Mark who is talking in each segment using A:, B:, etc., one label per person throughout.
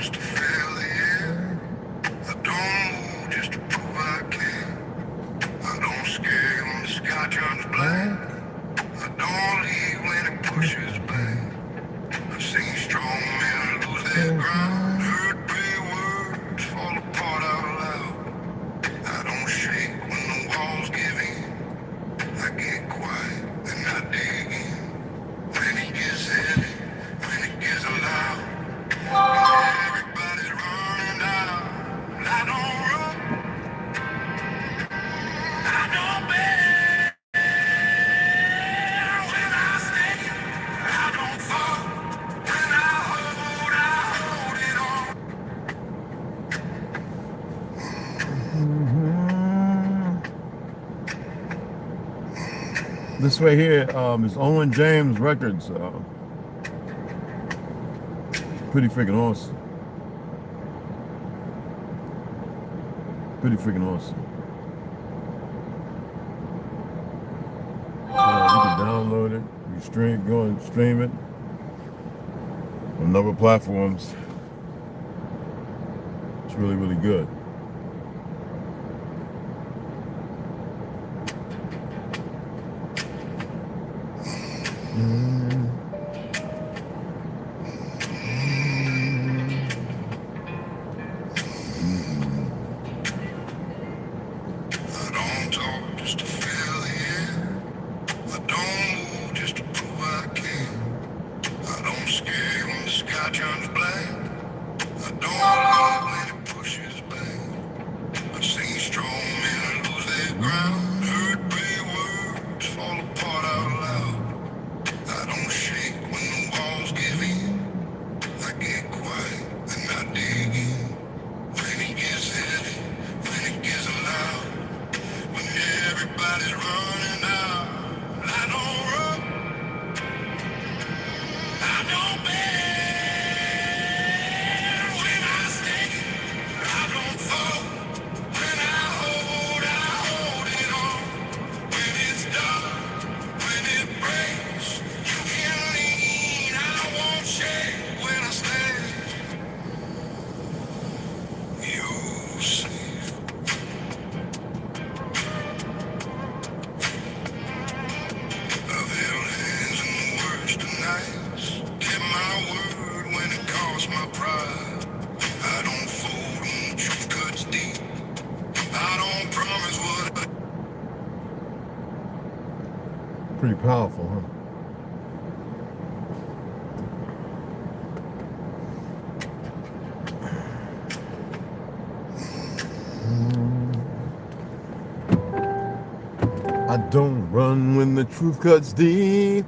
A: just to feel the air. I don't move just to prove I can. I don't scare when the sky turns black. I don't leave when it pushes back. I've seen strong men lose their ground. Heard brave words fall apart out loud. I don't shake when the walls give in. I get quiet and I dig in. When it gets heavy, when it gets loud, everybody's running out. I don't run, I don't bend. When I stay, I don't fall. When I hold it on.
B: This right here is Owen James Records. Pretty freaking awesome. Pretty freaking awesome. You can download it. You go and stream it on other platforms. It's really, really good. Pretty powerful, huh? I don't run when the truth cuts deep.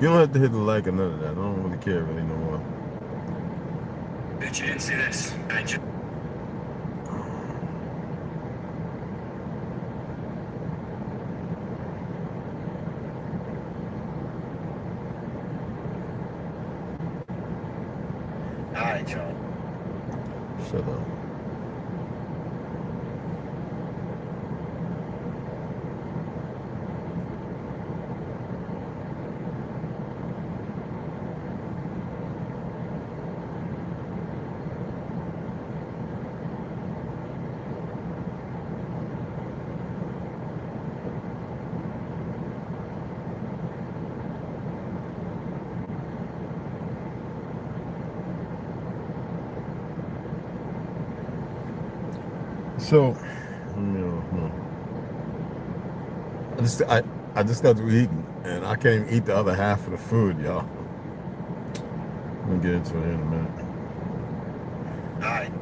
B: You don't have to hit the like or none of that. I don't really care really no more.
A: Bet you didn't see this. I just... Alright, y'all.
B: Shut up. So, I just got through eating, and I can't even eat the other half of the food, y'all. I'm gonna get into it in a minute.
A: All right.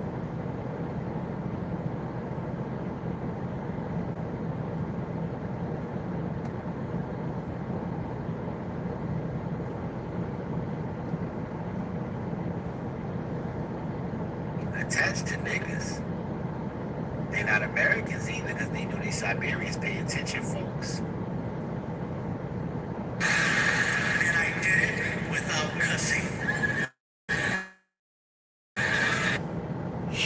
A: Attached to niggas. They not Americans either, because they know they Siberians. Pay attention, folks. And I did it without cussing.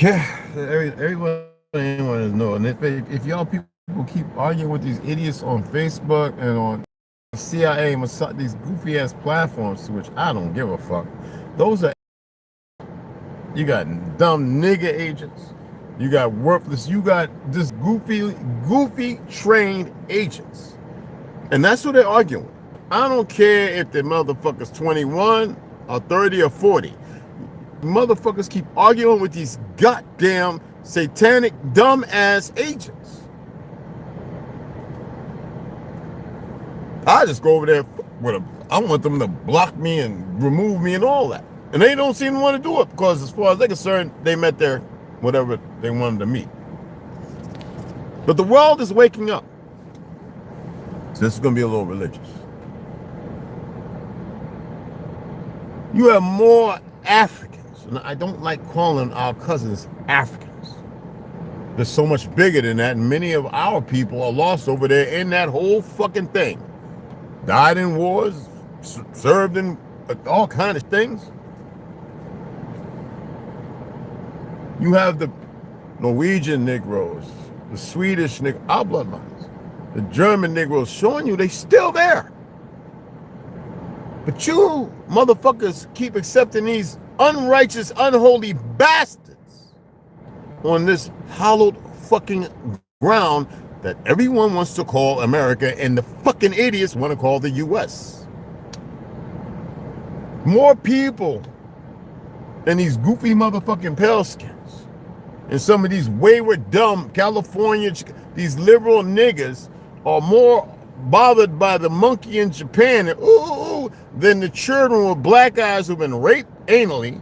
B: Everyone is know. And if y'all people keep arguing with these idiots on Facebook and on CIA and these goofy ass platforms, to which I don't give a fuck, those are, you got dumb nigga agents, you got worthless, you got just goofy trained agents, and that's what they're arguing. I don't care if the motherfucker's 21 or 30 or 40. Motherfuckers keep arguing with these goddamn satanic dumb ass agents. I just go over there with I want them to block me and remove me and all that. And they don't seem to want to do it because as far as they're concerned, they met their whatever they wanted to meet. But the world is waking up. So this is going to be a little religious. You have more Africans, and I don't like calling our cousins Africans. They're so much bigger than that, and many of our people are lost over there in that whole fucking thing. Died in wars, served in all kinds of things. You have the Norwegian Negroes, the Swedish Negroes, our bloodlines, the German Negroes showing you they still there. But you motherfuckers keep accepting these unrighteous, unholy bastards on this hallowed fucking ground that everyone wants to call America and the fucking idiots want to call the US. More people than these goofy motherfucking pale skins and some of these wayward, dumb California, these liberal niggas are more bothered by the monkey in Japan than the children with black eyes who've been raped anally,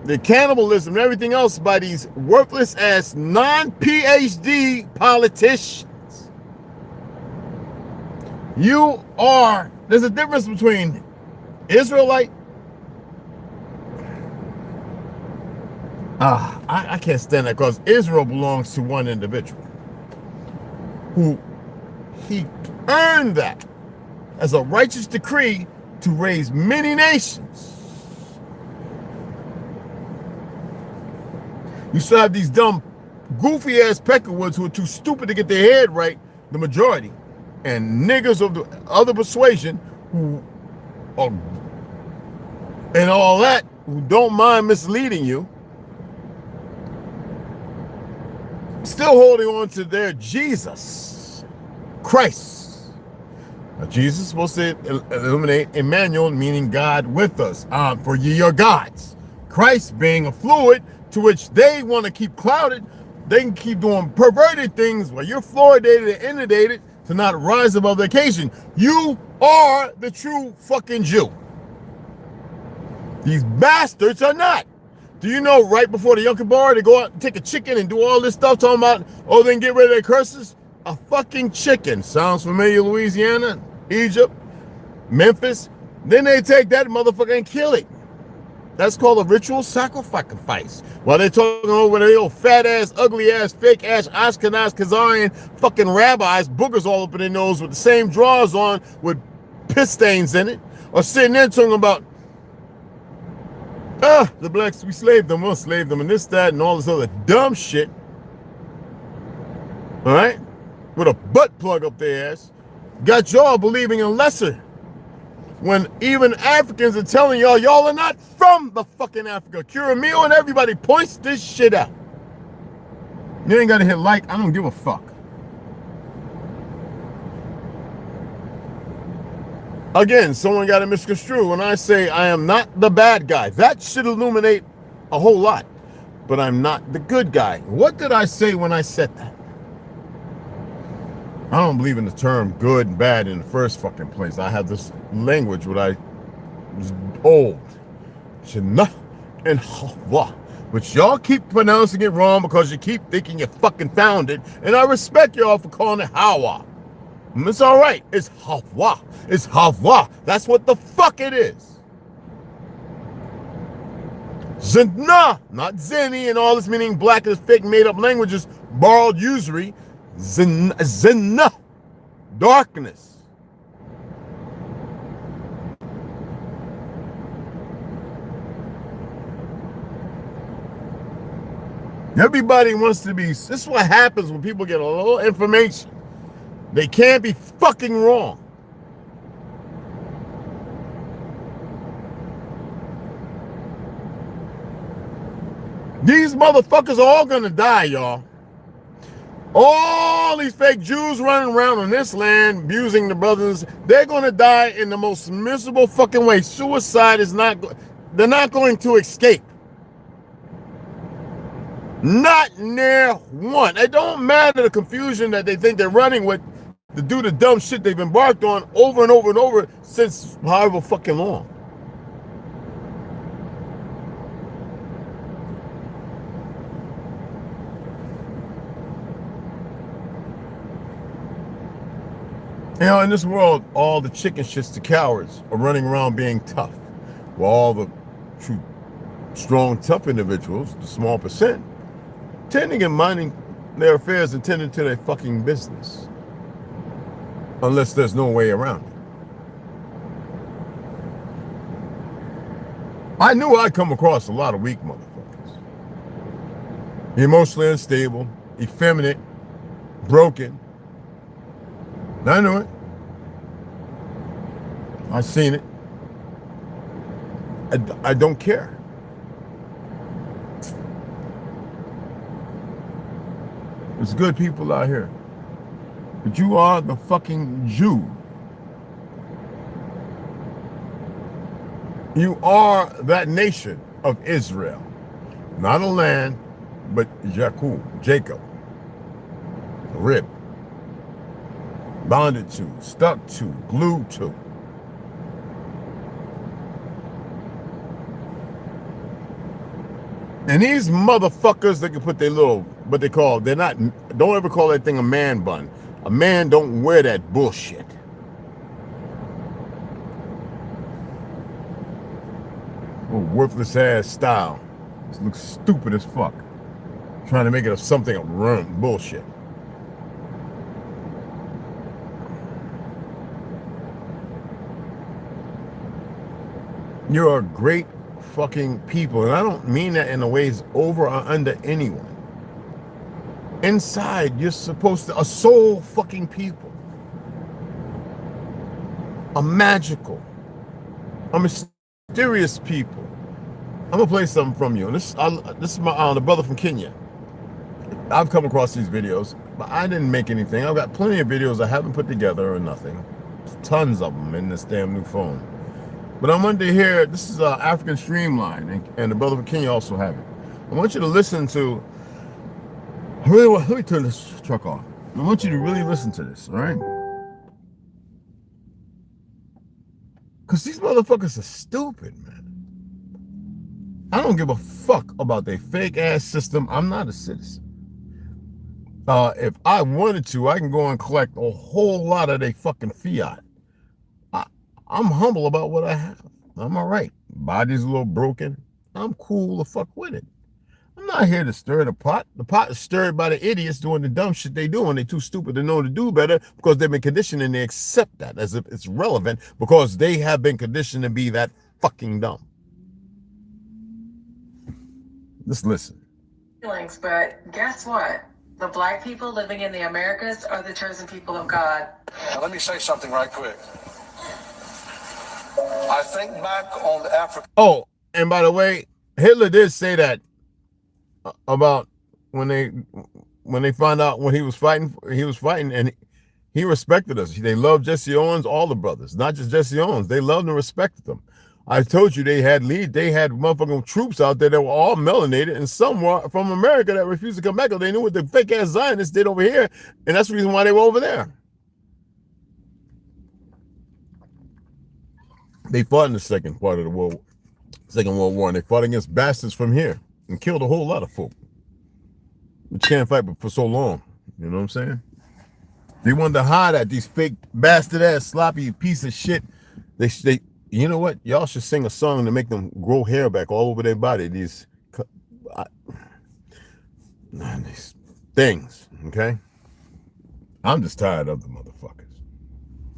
B: the cannibalism and everything else by these worthless ass non-PhD politicians. There's a difference between Israelite. I can't stand that because Israel belongs to one individual who he earned that as a righteous decree to raise many nations. You still have these dumb, goofy ass peckerwoods who are too stupid to get their head right, the majority, and niggas of the other persuasion who are, and all that, who don't mind misleading you, still holding on to their Jesus Christ. Now, Jesus is supposed to illuminate Emmanuel, meaning God with us. For ye are gods. Christ being a fluid to which they want to keep clouded. They can keep doing perverted things while you're fluoridated and inundated to not rise above the occasion. You are the true fucking Jew. These bastards are not. Do you know right before the Yom Kippur, they go out and take a chicken and do all this stuff talking about, oh, then get rid of their curses? A fucking chicken. Sounds familiar? Louisiana, Egypt, Memphis. Then they take that motherfucker and kill it. That's called a ritual sacrifice. While they're talking over the old fat ass, ugly ass, fake ass, Ashkenaz, Khazarian fucking rabbis, boogers all up in their nose with the same drawers on with piss stains in it, or sitting there talking about, the blacks, we slaved them, we'll slave them, and this, that, and all this other dumb shit. All right? With a butt plug up their ass. Got y'all believing in lesser. When even Africans are telling y'all are not from the fucking Africa. Curamio and everybody points this shit out. You ain't gotta hit like, I don't give a fuck. Again, someone got to misconstrue when I say I am not the bad guy. That should illuminate a whole lot. But I'm not the good guy. What did I say when I said that? I don't believe in the term good and bad in the first fucking place. I have this language when I was old. Shana and Hawa. Which y'all keep pronouncing it wrong because you keep thinking you fucking found it. And I respect y'all for calling it Hawa. It's all right. It's Hawa. It's Hawa. That's what the fuck it is. Zina, not Zenny, and all this meaning black is fake made up languages, borrowed usury. Zina, darkness. Everybody wants to be, this is what happens when people get a little information. They can't be fucking wrong. These motherfuckers are all gonna die, y'all. All these fake Jews running around on this land, abusing the brothers, they're gonna die in the most miserable fucking way. Suicide is not, they're not going to escape. Not near one. It don't matter the confusion that they think they're running with to do the dumb shit they've embarked on over and over and over since however fucking long. You know, in this world, all the chicken shits, the cowards, are running around being tough. While all the true, strong, tough individuals, the small percent, tending and minding their affairs and tending to their fucking business. Unless there's no way around it. I knew I'd come across a lot of weak motherfuckers. Emotionally unstable, effeminate, broken. I knew it. I seen it. I don't care. There's good people out here. But you are the fucking Jew. You are that nation of Israel. Not a land, but Jacob. A rib. Bonded to, stuck to, glued to. And these motherfuckers, they can put their little, what they call, they're not, don't ever call that thing a man bun. A man don't wear that bullshit. Oh, worthless ass style. This looks stupid as fuck. Trying to make it of something of bullshit. You're a great fucking people, and I don't mean that in a ways over or under anyone. Inside, you're supposed to, a soul fucking people. A magical, a mysterious people. I'm gonna play something from you, and this is my the brother from Kenya. I've come across these videos, but I didn't make anything. I've got plenty of videos I haven't put together or nothing. Tons of them in this damn new phone. But I wanted to hear, this is African Streamline, and the brother from Kenya also have it. I want you to listen to, let me turn this truck off. I want you to really listen to this, all right? Because these motherfuckers are stupid, man. I don't give a fuck about their fake ass system. I'm not a citizen. If I wanted to, I can go and collect a whole lot of their fucking fiat. I'm humble about what I have. I'm all right. Body's a little broken. I'm cool to fuck with it. I'm not here to stir the pot. The pot is stirred by the idiots doing the dumb shit they do, and they're too stupid to know to do better because they've been conditioned and they accept that as if it's relevant because they have been conditioned to be that fucking dumb. Just listen.
C: But guess what? The black people living in the Americas are the chosen people of God.
D: Now, let me say something right quick. I think back on the Africa.
B: Oh, and by the way, Hitler did say that about when they found out when he was fighting, and he respected us. They loved Jesse Owens, all the brothers, not just Jesse Owens. They loved and respected them. I told you they had motherfucking troops out there that were all melanated, and some were from America that refused to come back because they knew what the fake ass Zionists did over here, and that's the reason why they were over there. They fought in the second part of the Second World War, and they fought against bastards from here and killed a whole lot of folk. We can't fight for so long. You know what I'm saying? They wanted to hide at these fake bastard ass sloppy piece of shit. They you know what? Y'all should sing a song to make them grow hair back all over their body. These things, okay? I'm just tired of the motherfuckers.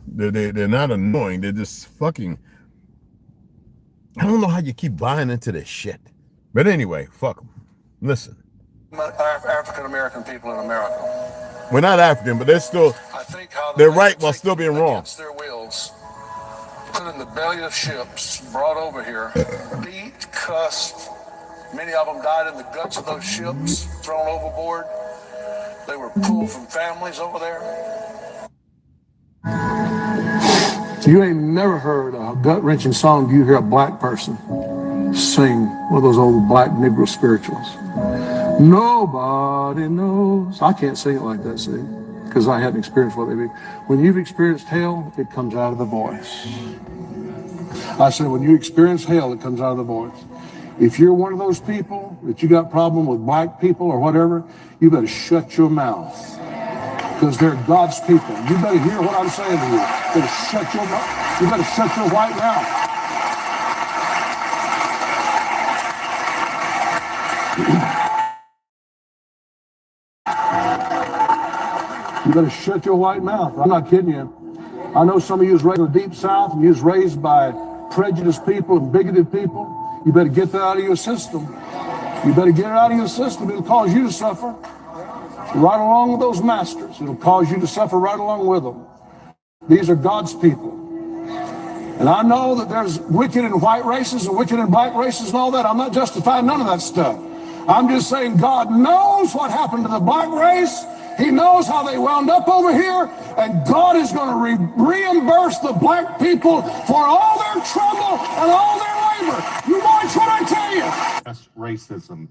B: They're not annoying. They're just fucking. I don't know how you keep buying into this shit. But anyway, fuck them. Listen.
D: African American people in America.
B: We're not African, but they're still,
D: I think how
B: they're right while still being wrong.
D: Against their wills, put in the belly of ships, brought over here, beat, cussed. Many of them died in the guts of those ships, thrown overboard. They were pulled from families over there. You ain't never heard a gut-wrenching song. Do you hear a black person sing one of those old black Negro spirituals? Nobody knows. I can't sing it like that, see, because I haven't experienced what they mean. When you've experienced hell, it comes out of the voice. I said, when you experience hell, it comes out of the voice. If you're one of those people that you got problem with black people or whatever, you better shut your mouth, because they're God's people. You better hear what I'm saying to you. You better shut your mouth. You better shut your white mouth. You better shut your white mouth. I'm not kidding you. I know some of you was raised in the deep South and you was raised by prejudiced people and bigoted people. You better get that out of your system. You better get it out of your system. It'll cause you to suffer right along with those masters. It'll cause you to suffer right along with them. These are God's people. And I know that there's wicked in white races and wicked in black races and all that. I'm not justifying none of that stuff. I'm just saying God knows what happened to the black race. He knows how they wound up over here, and God is going to reimburse the black people for all their trouble and all their labor. You watch what I tell you.
E: That's racism,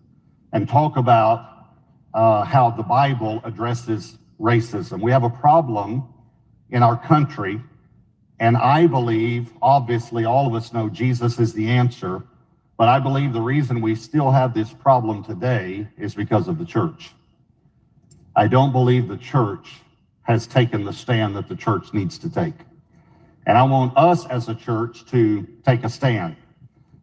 E: and talk about how the Bible addresses racism. We have a problem in our country, and I believe, obviously, all of us know Jesus is the answer, but I believe the reason we still have this problem today is because of the church. I don't believe the church has taken the stand that the church needs to take. And I want us as a church to take a stand.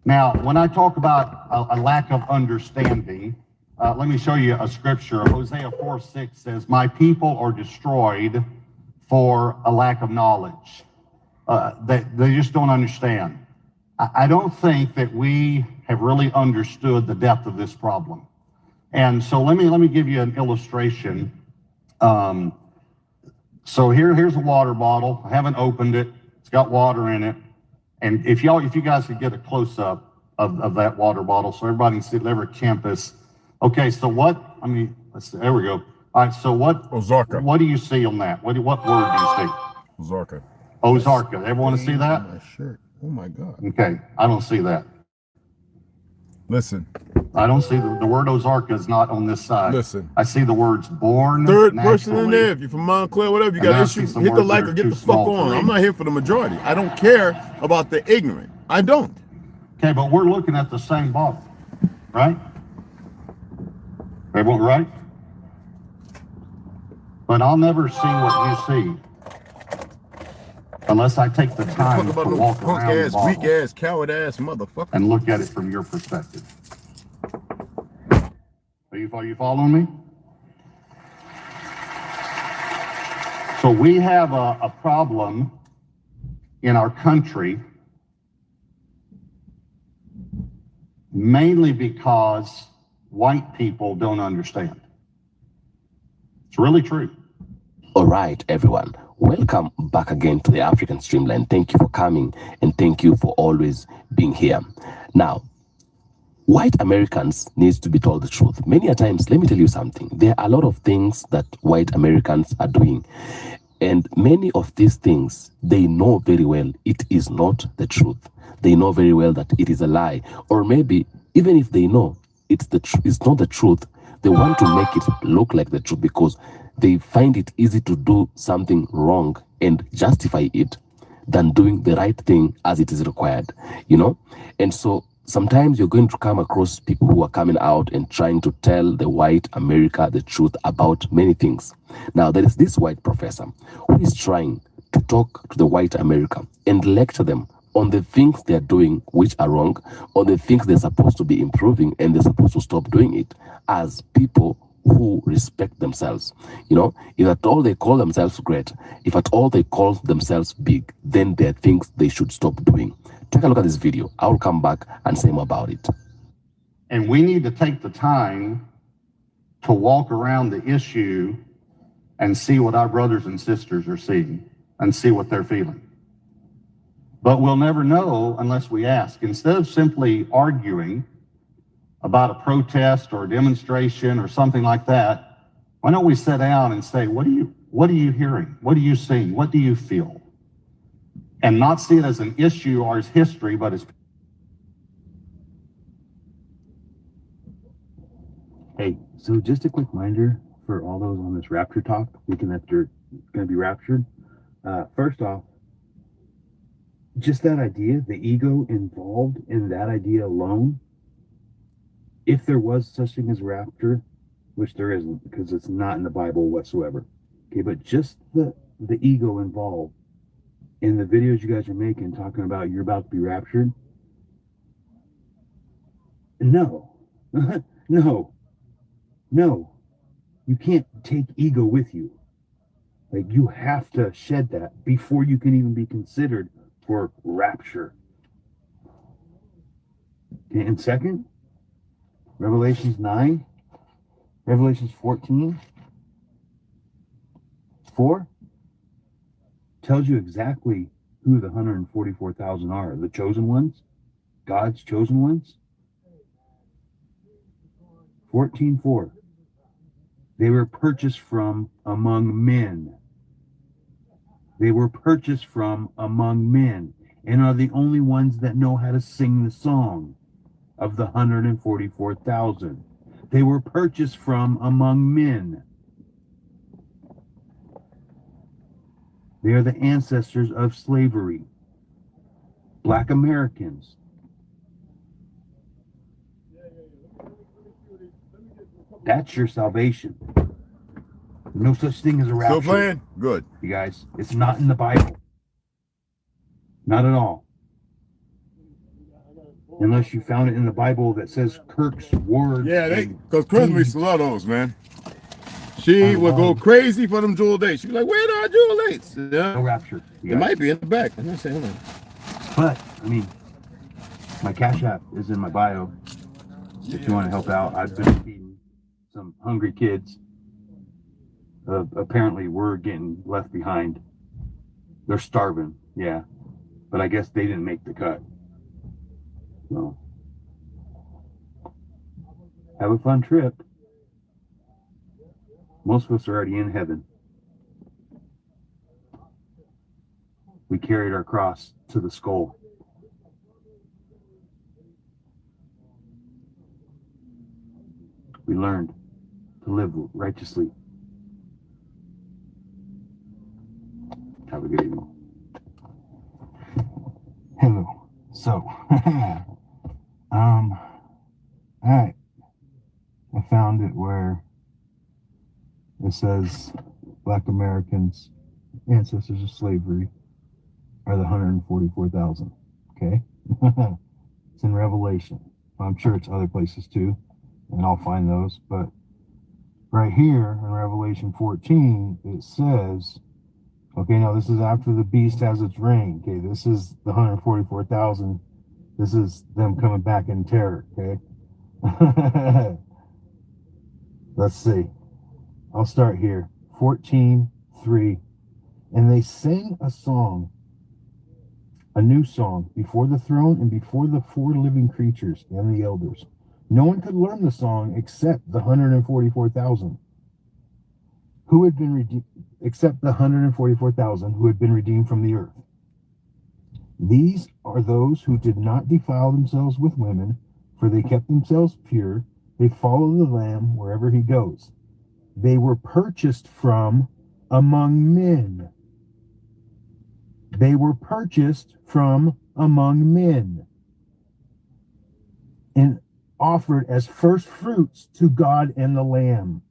E: Now, when I talk about a lack of understanding, let me show you a scripture. Hosea 4:6 says, "My people are destroyed for a lack of knowledge." They just don't understand. I don't think that we have really understood the depth of this problem. And so let me give you an illustration. So here's a water bottle. I haven't opened it. It's got water in it. And if you guys could get a close up of that water bottle so everybody can see it over campus. Okay, so let's see, there we go. All right, so what do you see on that? What word do you see?
B: Ozarka.
E: Ozarka. Everyone see that?
B: My shirt. Oh my God.
E: Okay, I don't see that.
B: Listen.
E: I don't see the word Ozarka is not on this side.
B: Listen.
E: I see the words born.
B: Third person in there. If you're from Montclair, whatever, you got issues, hit the like or get the fuck on. I'm not here for the majority. I don't care about the ignorant. I don't.
E: Okay, but we're looking at the same bottle, right? Everyone right? But I'll never see what you see unless I take the time to walk around the bottle,
B: weak ass, coward ass motherfucker,
E: and look at it from your perspective. Are you following me? So we have a problem in our country, mainly because white people don't understand. It's really true.
F: All right, everyone. Welcome back again to the African Streamline. Thank you for coming, and thank you for always being here. Now, white Americans needs to be told the truth. Many a times, let me tell you something. There are a lot of things that white Americans are doing. And many of these things, they know very well it is not the truth. They know very well that it is a lie. Or maybe, even if they know it's not the truth, they want to make it look like the truth because they find it easy to do something wrong and justify it than doing the right thing as it is required, you know? And so sometimes you're going to come across people who are coming out and trying to tell the white America the truth about many things. Now, there is this white professor who is trying to talk to the white America and lecture them on the things they're doing which are wrong, on the things they're supposed to be improving and they're supposed to stop doing it as people who respect themselves. You know, if at all they call themselves great, if at all they call themselves big, then there are things they should stop doing. Take a look at this video. I'll come back and say more about it.
E: And we need to take the time to walk around the issue and see what our brothers and sisters are seeing and see what they're feeling. But we'll never know unless we ask. Instead of simply arguing about a protest or a demonstration or something like that, why don't we sit down and say, what are you hearing? What are you seeing? What do you feel? And not see it as an issue or as history, but as...
G: Hey, so just a quick reminder for all those on this rapture talk, thinking that they're going to be raptured. First off, just that idea, the ego involved in that idea alone, if there was such thing as rapture, which there isn't because it's not in the Bible whatsoever. Okay, but just the ego involved in the videos you guys are making talking about you're about to be raptured. No, no, you can't take ego with you. Like, you have to shed that before you can even be considered for rapture. Okay, and second, Revelations 9, Revelations 14, 4 tells you exactly who the 144,000 are. The chosen ones, God's chosen ones. 14:4. They were purchased from among men. They were purchased from among men and are the only ones that know how to sing the song of the 144,000. They were purchased from among men. They are the ancestors of slavery. Black Americans. That's your salvation. No such thing as a rapture.
B: Still playing? Good.
G: You guys, it's not in the Bible. Not at all. Unless you found it in the Bible that says Kirk's words.
B: Yeah, because Christmas used to love those, man. She would go crazy for them jewel dates. She'd be like, where are our jewel dates? Yeah.
G: No rapture.
B: It might be in the back. I'm not saying that.
G: But, I mean, my Cashapp is in my bio. If you want to help out, I've been feeding some hungry kids. Apparently, we're getting left behind. They're starving, yeah. But I guess they didn't make the cut. So, have a fun trip. Most of us are already in heaven. We carried our cross to the skull. We learned to live righteously. Have a good evening. Hello. So, all right. I found it where it says Black Americans, ancestors of slavery, are the 144,000. Okay? It's in Revelation. I'm sure it's other places too, and I'll find those. But right here in Revelation 14, it says, okay, now this is after the beast has its reign. Okay, this is the 144,000. This is them coming back in terror. Okay? Let's see. I'll start here. 14:3. And they sang a song, a new song, before the throne and before the four living creatures and the elders. No one could learn the song except the 144,000 who had been redeemed, except the 144,000 who had been redeemed from the earth. These are those who did not defile themselves with women, for they kept themselves pure. They follow the Lamb wherever he goes. They were purchased from among men. They were purchased from among men and offered as first fruits to God and the Lamb.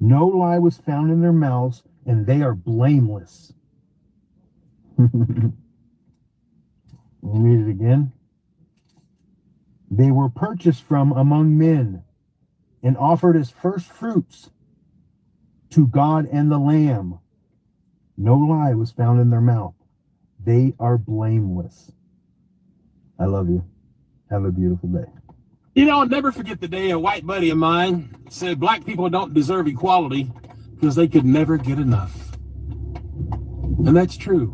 G: No lie was found in their mouths, and they are blameless. Let me read it again. They were purchased from among men and offered as first fruits to God and the Lamb. No lie was found in their mouth. They are blameless. I love you. Have a beautiful day.
H: You know, I'll never forget the day a white buddy of mine said black people don't deserve equality because they could never get enough. And that's true.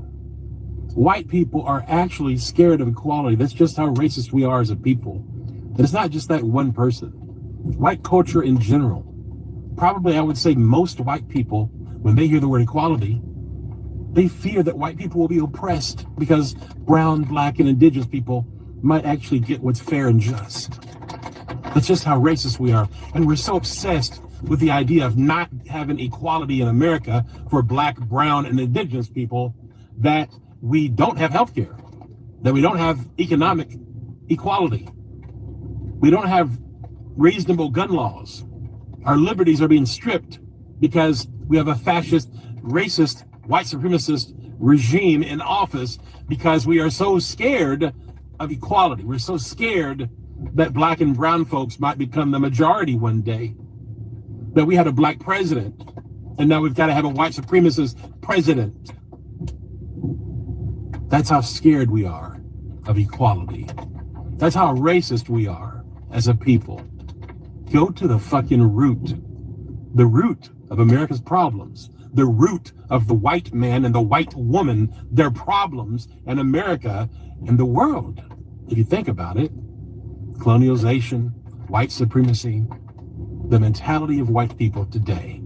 H: White people are actually scared of equality. That's just how racist we are as a people. And it's not just that one person. White culture in general. Probably I would say most white people, when they hear the word equality, they fear that white people will be oppressed because brown, black, and indigenous people might actually get what's fair and just. That's just how racist we are. And we're so obsessed with the idea of not having equality in America for black, brown, and indigenous people that we don't have health care, that we don't have economic equality. We don't have reasonable gun laws. Our liberties are being stripped because we have a fascist, racist, white supremacist regime in office because we are so scared of equality. We're so scared that black and brown folks might become the majority one day, that we had a black president, and now we've got to have a white supremacist president. That's how scared we are of equality. That's how racist we are as a people. Go to the fucking root of America's problems, the root of the white man and the white woman, their problems, and America and the world. If you think about it, colonialization, white supremacy, the mentality of white people today,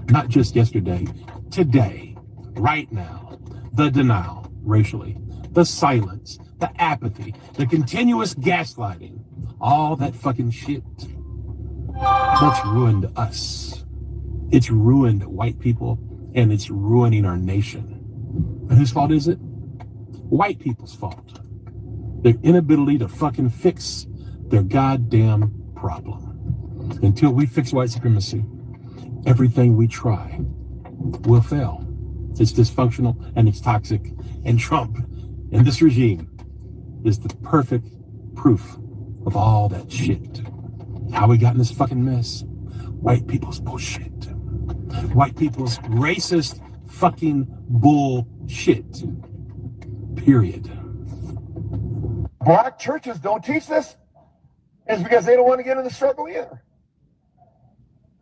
H: not just yesterday, today, right now, the denial racially, the silence, the apathy, the continuous gaslighting, all that fucking shit. That's ruined us. It's ruined white people, and it's ruining our nation. And whose fault is it? White people's fault. Their inability to fucking fix their goddamn problem. Until we fix white supremacy, everything we try will fail. It's dysfunctional and it's toxic. And Trump and this regime is the perfect proof of all that shit. How we got in this fucking mess? White people's bullshit. White people's racist fucking bullshit. Period.
I: Black churches don't teach this. It's because they don't want to get in the struggle either.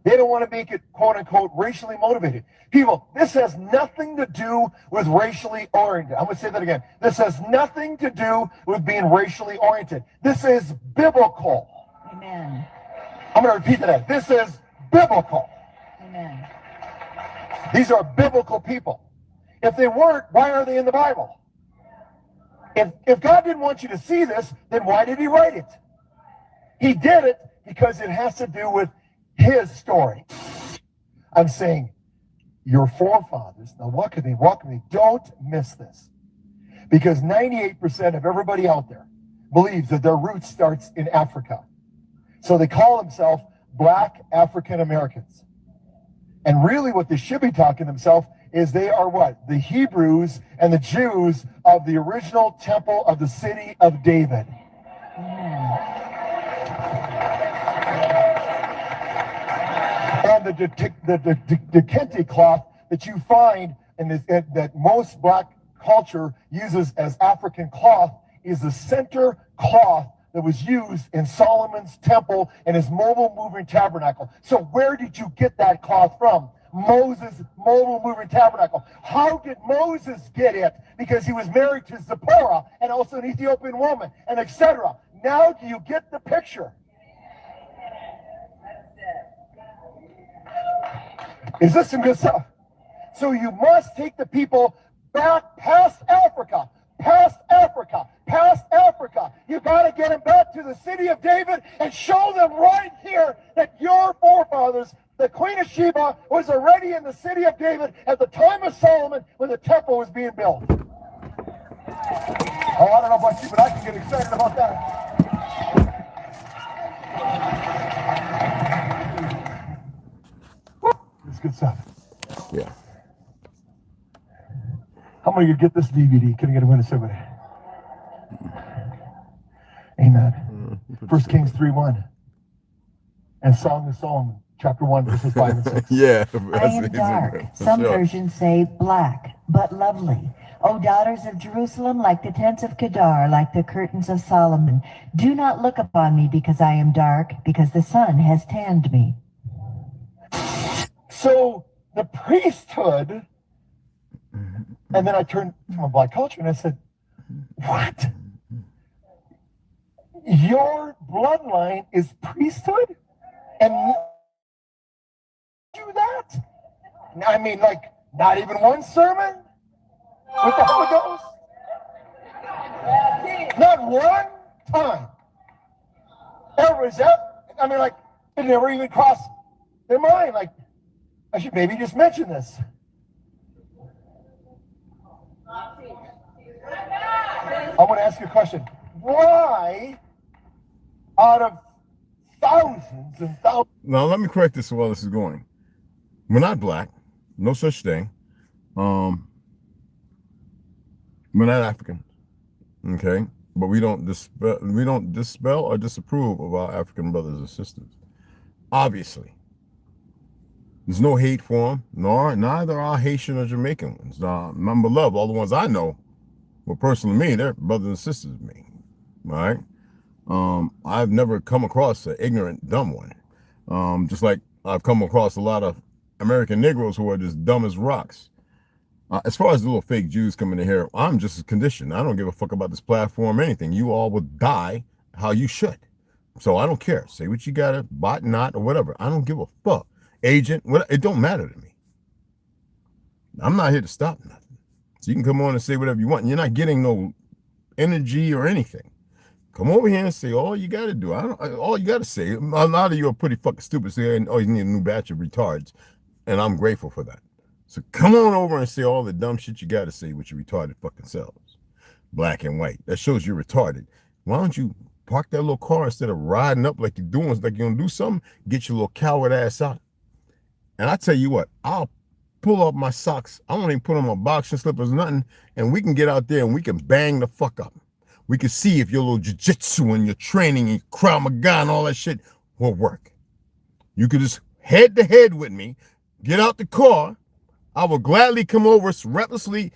I: They don't want to make it, quote unquote, racially motivated. People, this has nothing to do with racially oriented. I'm going to say that again. This has nothing to do with being racially oriented. This is biblical.
J: Amen.
I: I'm going to repeat that. This is biblical.
J: Amen.
I: These are biblical people. If they weren't, why are they in the Bible? If God didn't want you to see this, then why did he write it? He did it because it has to do with his story. I'm saying your forefathers, now walk with me, don't miss this. Because 98% of everybody out there believes that their roots starts in Africa. So they call themselves Black African Americans. And really what they should be talking themselves is they are what? The Hebrews and the Jews of the original temple of the city of David. And the kente cloth that you find in this, that most black culture uses as African cloth is the center cloth that was used in Solomon's temple and his mobile moving tabernacle. So where did you get that cloth from? Moses' mobile moving tabernacle. How did Moses get it? Because he was married to Zipporah and also an Ethiopian woman, and etc. Now do you get the picture? Is this some good stuff? So you must take the people back past Africa, past Africa, past Africa. You got to get them back to the city of David and show them right here that your forefathers, the Queen of Sheba, was already in the city of David at the time of Solomon when the temple was being built. Oh, I don't know about you, but I can get excited about that. It's good stuff.
B: Yeah.
I: How many of you get this DVD? Can I get a witness over there? Amen. 1 Kings 3:1 and Song of Solomon, chapter 1, verses 5 and 6.
B: Yeah.
J: I am dark. Some versions say black, but lovely. O daughters of Jerusalem, like the tents of Kedar, like the curtains of Solomon, do not look upon me because I am dark, because the sun has tanned me.
I: So the priesthood, and then I turned to my black culture and I said, what? Your bloodline is priesthood? And do that? I mean, like, not even one sermon with the Holy Ghost? Not one time. Ever is that? I mean, like, it never even crossed their mind. Like, I should maybe just mention this. I want to ask you a question. Why, out of thousands and thousands...
B: Now, let me correct this while this is going. We're not black. No such thing. We're not African. Okay? But we don't dispel or disapprove of our African brothers and sisters. Obviously. There's no hate for them, neither are Haitian or Jamaican ones. My beloved, all the ones I know, well, personally me, they're brothers and sisters of me. All right? I've never come across an ignorant, dumb one. Just like I've come across a lot of American Negroes who are just dumb as rocks. As far as the little fake Jews coming in here, I'm just as conditioned. I don't give a fuck about this platform or anything. You all will die how you should. So I don't care. Say what you gotta, bot not, or whatever. I don't give a fuck. Agent, it don't matter to me. I'm not here to stop nothing. So you can come on and say whatever you want. And you're not getting no energy or anything. Come over here and say all you got to do. All you got to say. A lot of you are pretty fucking stupid. Saying, oh, you need a new batch of retards. And I'm grateful for that. So come on over and say all the dumb shit you got to say with your retarded fucking selves. Black and white. That shows you're retarded. Why don't you park that little car instead of riding up like you're doing, like you're going to do something? Get your little coward ass out. And I tell you what, I'll pull up my socks. I won't even put on my boxing slippers, nothing. And we can get out there and we can bang the fuck up. We can see if your little jiu-jitsu and your training and Krav Maga and all that shit will work. You could just head to head with me, get out the car. I will gladly come over, recklessly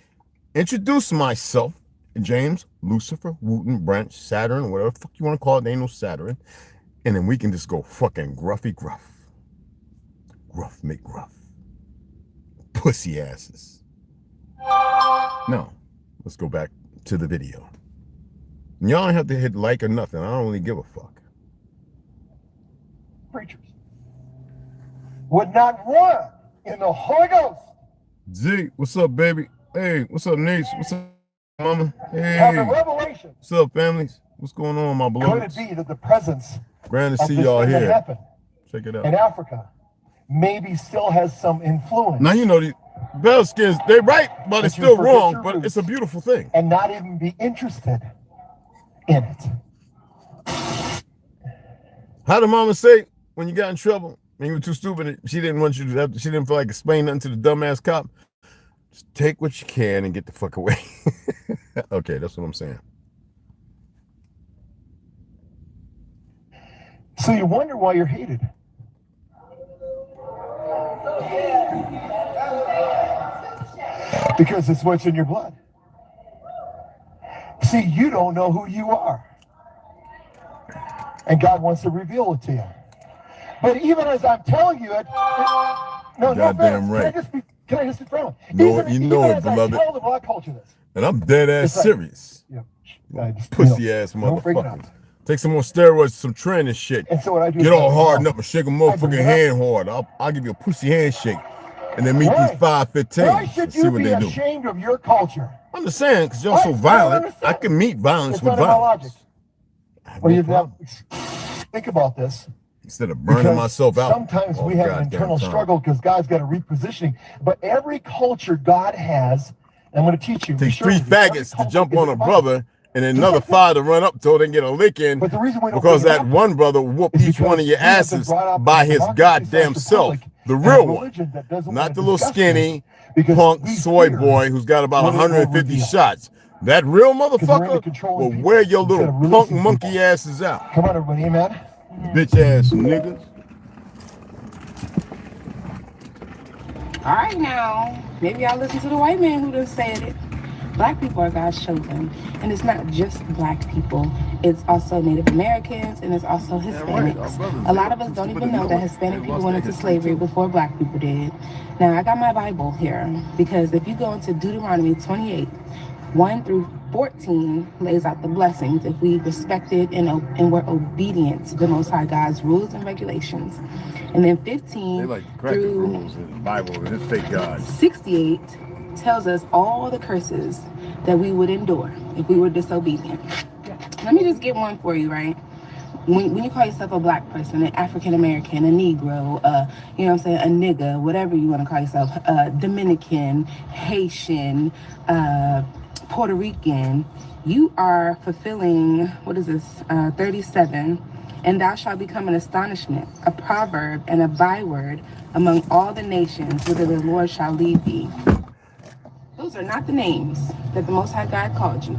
B: introduce myself, James, Lucifer, Wooten, Branch, Saturn, whatever the fuck you want to call it. There ain't no Saturn. And then we can just go fucking gruffy gruff. Gruff make gruff. Pussy asses. Now, let's go back to the video. Y'all don't have to hit like or nothing. I don't really give a fuck.
I: Preachers would not run in the Holy Ghost.
B: Z, what's up, baby? Hey, what's up, Niece? What's up, mama? Hey,
I: Have the revelation.
B: What's up, families? What's going on, my beloveds?
I: Could it be that the presence
B: Grand to
I: of
B: see
I: this
B: y'all
I: thing that
B: here.
I: happened
B: Check it out.
I: in Africa maybe still has some influence?
B: Now, you know, the bell skins, they're right, but it's still wrong, but it's a beautiful thing.
I: And not even be interested in it.
B: How did mama say when you got in trouble and you were too stupid? She didn't want you to have, she didn't feel like explaining nothing to the dumbass cop. Just take what you can and get the fuck away. Okay, that's what I'm saying.
I: So you wonder why you're hated. Because it's what's in your blood. See, you don't know who you are. And God wants to reveal it to you. But even as I'm telling you it, no,
B: goddamn right.
I: Can I just be frank?
B: No, you know it, beloved.
I: I tell the black culture this.
B: And I'm dead ass
I: like,
B: serious.
I: Yeah,
B: Pussy ass motherfucker. Take some more steroids, some training shit.
I: And so what I do
B: Get all hardened up and shake a motherfucking hand hard. I'll give you a pussy handshake. And then meet these 5'15"
I: Why should
B: and see
I: you
B: what
I: be
B: they do.
I: ashamed of your culture?
B: I'm just saying, because y'all so violent, I can meet violence
I: It's
B: with
I: not in my
B: violence.
I: logic.
B: I have
I: Well,
B: no
I: you
B: problem.
I: think about this.
B: Instead of burning
I: Because
B: myself out.
I: Sometimes
B: all
I: we
B: the
I: have an
B: goddamn
I: internal
B: time.
I: struggle because God's got a repositioning. But every culture God has, I'm going to teach you.
B: Takes
I: Sure,
B: 3
I: every
B: faggots to
I: culture
B: jump
I: is
B: on a
I: fine.
B: brother and then another 5 to run up to it and get a lick in,
I: But the reason we don't
B: because
I: bring it
B: that
I: up
B: one brother whooped
I: is
B: each one of your
I: because we have been
B: asses
I: brought up
B: by
I: in
B: his
I: democracy
B: goddamn
I: slash
B: self.
I: republic
B: The
I: and
B: real
I: a
B: one.
I: religion that doesn't
B: Not
I: want
B: the
I: to
B: little
I: discuss
B: skinny
I: this because
B: punk
I: we
B: soy
I: fear
B: boy who's got about
I: what it will
B: 150
I: reveal.
B: shots. That real
I: we're into
B: motherfucker
I: controlling
B: will
I: people
B: wear your
I: instead
B: little
I: of
B: punk
I: releasing
B: monkey
I: people.
B: asses out.
I: Come on, everybody, amen?
B: Bitch ass niggas.
K: All right now, maybe I'll listen to the white man who done said it. Black people are God's chosen. And it's not just black people. It's also Native Americans and it's also Hispanics. A lot of us don't even know that Hispanic people went into slavery before black people did. Now, I got my Bible here because if you go into Deuteronomy 28, 1 through 14 lays out the blessings if we respected and were obedient to the Most High God's rules and regulations. And then 15 through
B: rules in the Bible and it's fake God.
K: 68 tells us all the curses that we would endure if we were disobedient. Let me just get one for you, right? When you call yourself a black person, an African American, a Negro, you know what I'm saying, a nigga, whatever you want to call yourself, Dominican, Haitian, Puerto Rican, you are fulfilling, 37, and thou shalt become an astonishment, a proverb, and a byword among all the nations whither the Lord shall lead thee. Those are not the names that the Most High God called you.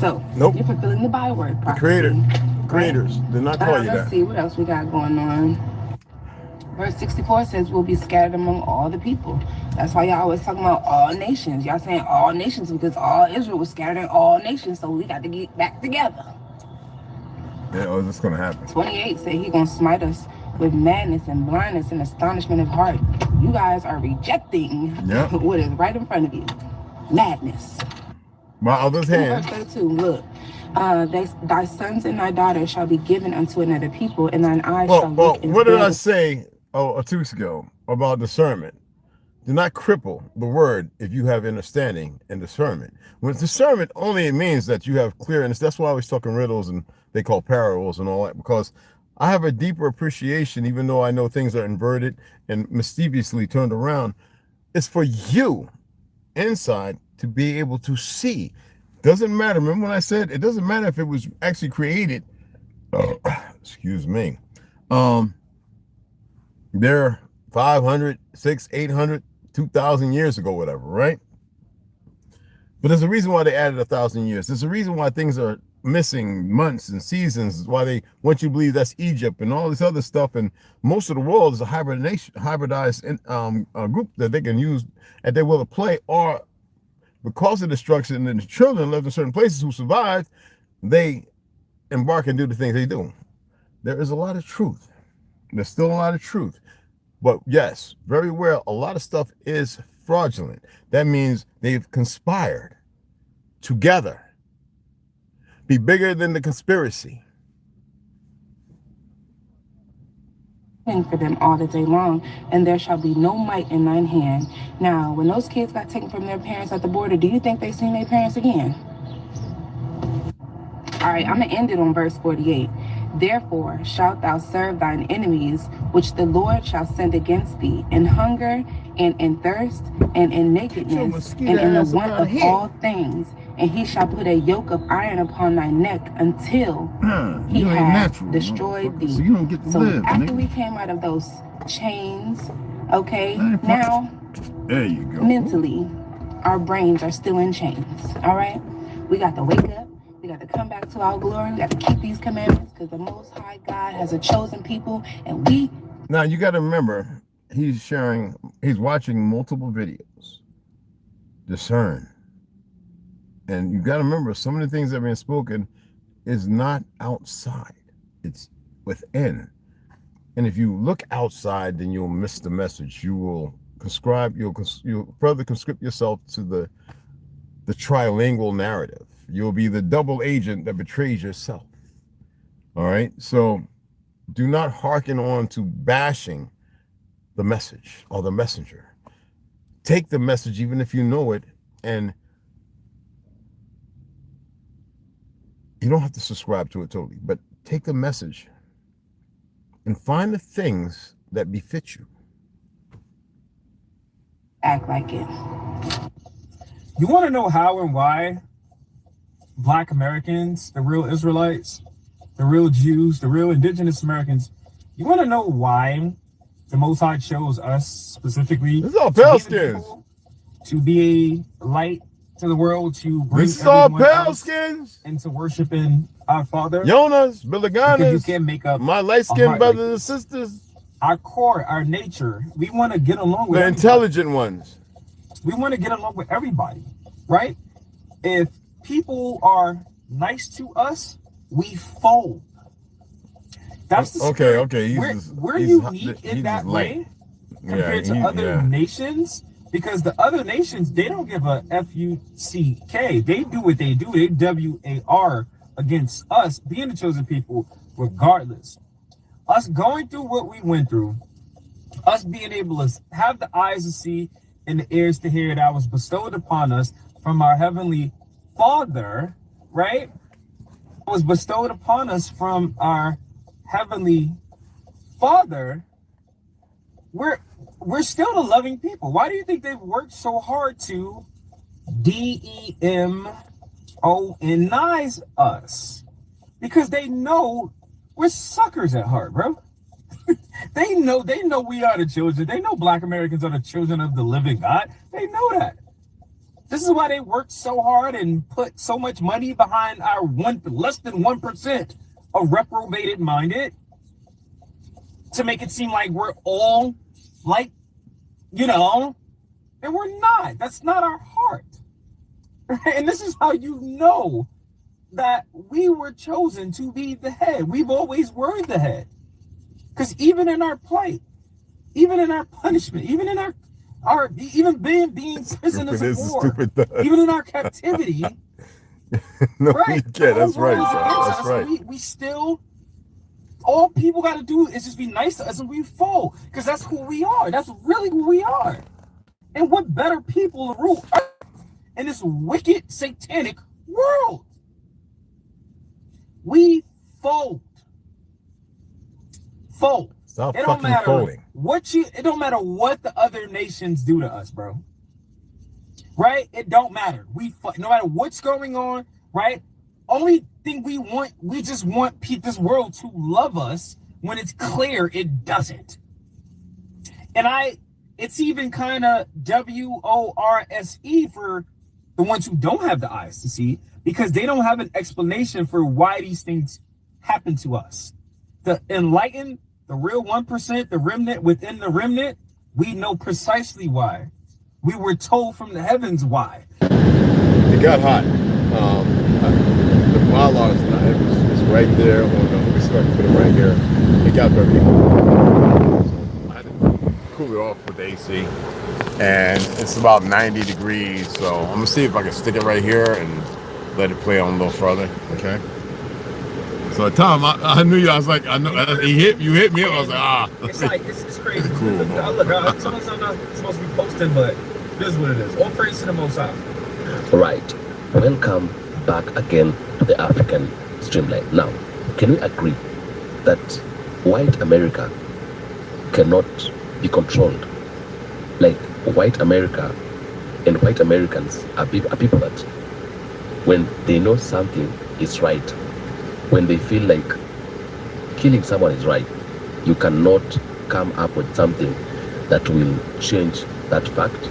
K: So, you're fulfilling the byword prophecy.
B: Creators did not call you that.
K: Let's see what else we got going on. Verse 64 says we'll be scattered among all the people. That's why y'all always talking about all nations. Y'all saying all nations because all Israel was scattered in all nations, so we got to get back together.
B: Yeah, this going to happen.
K: 28 said he's going to smite us with madness and blindness and astonishment of heart. You guys are rejecting what is right in front of you. Madness.
B: My other's hand.
K: Verse 32, look. Thy sons and thy daughters shall be given unto another people, and thine eyes shall look.
B: What did I say 2 weeks ago about discernment? Do not cripple the word if you have understanding and discernment. When discernment only means that you have clearness. That's why I was talking riddles and they call parables and all that, because I have a deeper appreciation, even though I know things are inverted and mischievously turned around. It's for you inside to be able to see. Doesn't matter. Remember when I said it doesn't matter if it was actually created. Excuse me. There 500, 600, 800, 2,000 years ago, whatever, right? But there's a reason why they added 1,000 years. There's a reason why things are missing months and seasons, why they want you to believe that's Egypt and all this other stuff. And most of the world is a hybridized group that they can use at their will to play, or because of destruction and the children lived in certain places who survived, they embark and do the things they do. There is a lot of truth. There's still a lot of truth. But yes, very well, a lot of stuff is fraudulent. That means they've conspired together. Be bigger than the conspiracy.
K: For them all the day long, and there shall be no might in thine hand. Now, when those kids got taken from their parents at the border, do you think they seen their parents again? All right, I'm gonna end it on verse 48. Therefore shalt thou serve thine enemies, which the Lord shall send against thee, in hunger and in thirst and in nakedness and in the want of all things. And he shall put a yoke of iron upon thy neck until he has destroyed thee.
B: So you don't get to live.
K: After we came out of those chains, okay, now
B: there you go.
K: Mentally, our brains are still in chains. All right, we got to wake up. We got to come back to our glory. We got to keep these commandments because the Most High God has a chosen people, and we.
B: Now you got to remember, he's watching multiple videos. Discern. And you got to remember, some of the things that are being spoken is not outside. It's within. And if you look outside, then you'll miss the message. You will conscribe, you'll further conscript yourself to the trilingual narrative. You'll be the double agent that betrays yourself. All right? So do not hearken on to bashing the message or the messenger. Take the message, even if you know it, and you don't have to subscribe to it totally, but take the message and find the things that befit you.
K: Act like it.
L: You want to know how and why Black Americans, the real Israelites, the real Jews, the real indigenous Americans, you want to know why the Most High chose us specifically?
B: This is all pale skins.
L: To be a light to the world, to bring
B: this is all
L: everyone
B: pale
L: else
B: skins
L: into worshiping our Father.
B: Jonas, Billiganas,
L: you can't make up
B: my light-skinned brothers and sisters.
L: Our core, our nature, we want to get along with
B: the intelligent ones.
L: We want to get along with everybody, right? if people are nice to us, we fold. That's the spirit.
B: Okay.
L: We're unique in that way compared to other nations, because the other nations, they don't give a F-U-C-K. They do what they do. They W-A-R against us being the chosen people regardless. Us going through what we went through, us being able to have the eyes to see and the ears to hear that was bestowed upon us from our Heavenly Father, right? It was bestowed upon us from our Heavenly Father. We're still the loving people. Why do you think they've worked so hard to demonize us? Because they know we're suckers at heart, bro. They know we are the children. They know Black Americans are the children of the living God. They know that. This is why they worked so hard and put so much money behind our less than 1% of reprobated minded, to make it seem like we're all like, and we're not. That's not our heart. And this is how you know that we were chosen to be the head. We've always were the head. Because even in our plight, even in our punishment, even in our even being prisoners of war, even in our captivity, right?
B: That's right. That's right.
L: We still, all people got to do is just be nice to us and we fold, because that's who we are. That's really who we are. And what better people to rule earth in this wicked, satanic world? We fold.
B: Stop
L: it
B: fucking folding.
L: It don't matter what the other nations do to us, bro. Right? It don't matter. No matter what's going on, right? Only thing we just want this world to love us, when it's clear it doesn't. And it's even kind of WORSE for the ones who don't have the eyes to see, because they don't have an explanation for why these things happen to us. The enlightened, the real 1%, the remnant within the remnant, we know precisely why. We were told from the heavens why.
B: It got hot. The monologue is right there on the, we stuck to it right here. It got very hot. So I had to cool it off with the AC. And it's about 90 degrees. So I'm gonna see if I can stick it right here and let it play on a little further. Okay. So Tom, I knew you. I was like, I know you hit me. I was like,
L: It's crazy.
B: Cool.
L: Look, sometimes I'm not supposed to be posting, but this is what it is. All praise to the Most High.
F: Right. Welcome back again to the African Streamline. Now, can we agree that white America cannot be controlled? Like white America and white Americans are people that, when they know something is right, when they feel like killing someone is right, you cannot come up with something that will change that fact.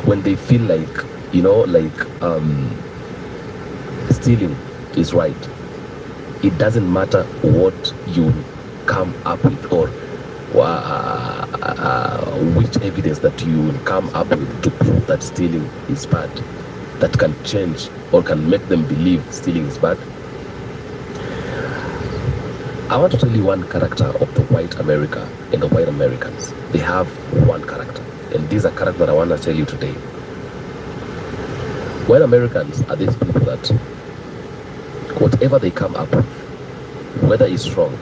F: When they feel like, stealing is right, it doesn't matter what you come up with or which evidence that you will come up with to prove that stealing is bad, that can change or can make them believe stealing is bad. I want to tell you one character of the white America and the white Americans. They have one character, and these are characters that I want to tell you today. White Americans are these people that whatever they come up with, whether it's wrong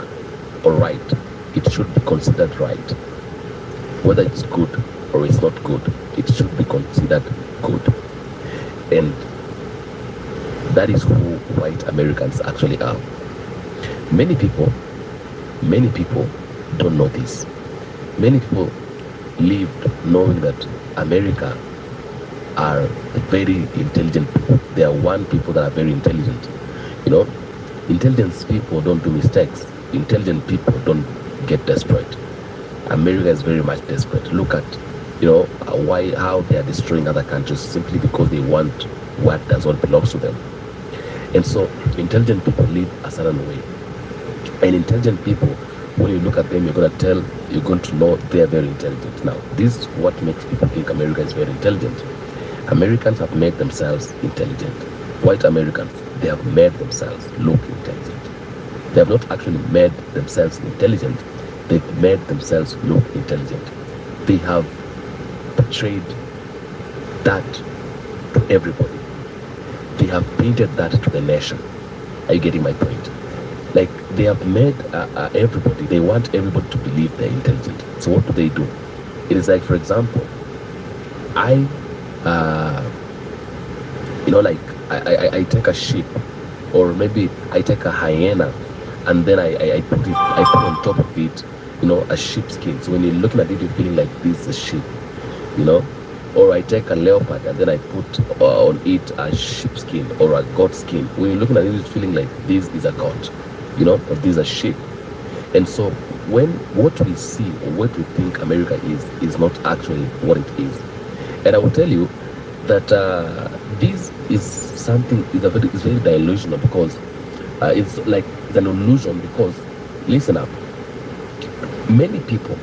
F: or right, it should be considered right. Whether it's good or it's not good, it should be considered good. And that is who white Americans actually are. Many people don't know this. Many people lived knowing that America are very intelligent people. They are one people that are very intelligent. Intelligent people don't do mistakes. Intelligent people don't get desperate. America is very much desperate. Look at, how they are destroying other countries simply because they want what does not belong to them. And so intelligent people live a certain way. And intelligent people when you look at them, you're going to know they are very intelligent. Now, this is what makes people think America is very intelligent. Americans have made themselves intelligent. White Americans, they have made themselves look intelligent. They have not actually made themselves intelligent. They've made themselves look intelligent. They have portrayed that to everybody. They have painted that to the nation. Are you getting my point? Like, they have made everybody, they want everybody to believe they're intelligent. So what do? It is like, for example, I take a sheep, or maybe I take a hyena, and then I put on top of it, a sheepskin. So when you're looking at it, you're feeling like this is a sheep, Or I take a leopard and then I put on it a sheepskin or a goat skin. When you're looking at it, you're feeling like this is a goat, or this is a sheep. And so when what we see or what we think America is not actually what it is. And I will tell you that this is something, it's very delusional, because it's an illusion, because listen up, many people,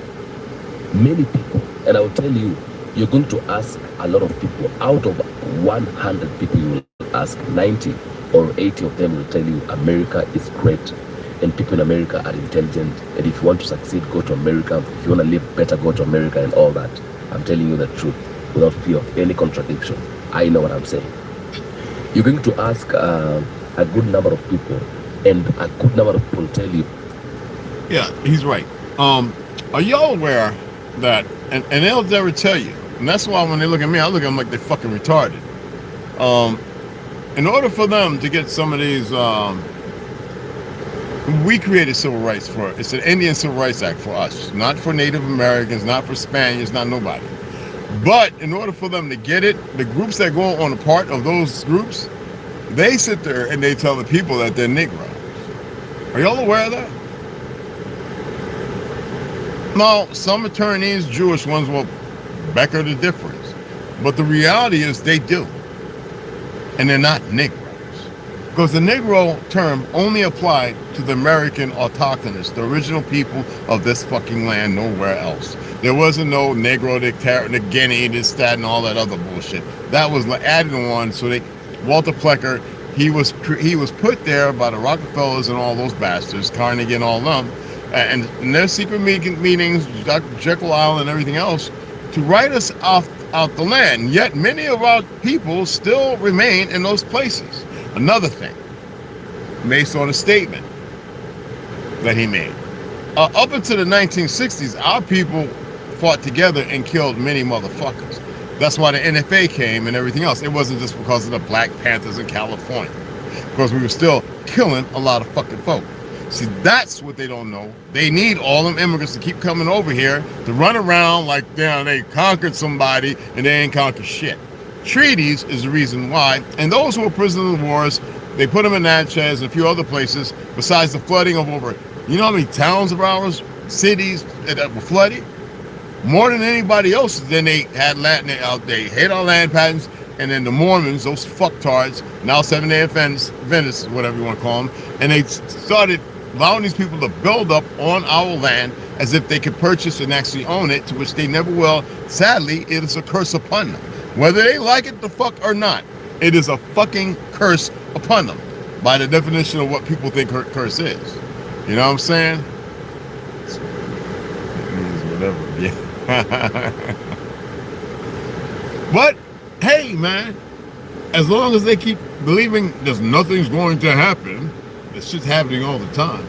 F: and I will tell you, you're going to ask a lot of people. Out of 100 people, you will ask 90 or 80 of them will tell you America is great and people in America are intelligent, and if you want to succeed, go to America. If you want to live better, go to America, and all that. I'm telling you the truth without fear of any contradiction. I know what I'm saying. You're going to ask a good number of people, and a good number of people will tell you.
B: Yeah, he's right. Are y'all aware that, and they'll never tell you, and that's why when they look at me, I look at them like they're fucking retarded. In order for them to get some of these, we created civil rights for it. It's an Indian Civil Rights Act for us, not for Native Americans, not for Spaniards, not nobody. But in order for them to get it, the groups that go on the part of those groups, they sit there and they tell the people that they're Negroes. Are y'all aware of that? Now, some attorneys, Jewish ones, will becker the difference. But the reality is they do. And they're not Negroes. Because the Negro term only applied to the American autochthonists, the original people of this fucking land, nowhere else. There wasn't no Negro, the Guinea, this, that, and all that other bullshit. That was added on, so Walter Plecker, he was put there by the Rockefellers and all those bastards, Carnegie and all them, and in their secret meetings, Dr. Jekyll Island and everything else, to write us out the land. Yet many of our people still remain in those places. Another thing, based on a statement that he made. Up until the 1960s, our people fought together and killed many motherfuckers. That's why the NFA came and everything else. It wasn't just because of the Black Panthers in California. Because we were still killing a lot of fucking folk. See, that's what they don't know. They need all them immigrants to keep coming over here to run around like they conquered somebody and they ain't conquered shit. Treaties is the reason why. And those who were prisoners of wars, they put them in Natchez and a few other places, besides the flooding of over, you know how many towns of ours, cities that were flooded? More than anybody else. Then they had land, they hate our land patents, and then the Mormons, those fucktards, now Seventh-day Adventists, whatever you want to call them, and they started allowing these people to build up on our land as if they could purchase and actually own it, to which they never will. Sadly, it is a curse upon them. Whether they like it the fuck or not, it is a fucking curse upon them, by the definition of what people think curse is. You know what I'm saying? It means whatever, yeah. But, hey, man, as long as they keep believing there's nothing's going to happen, this shit's happening all the time.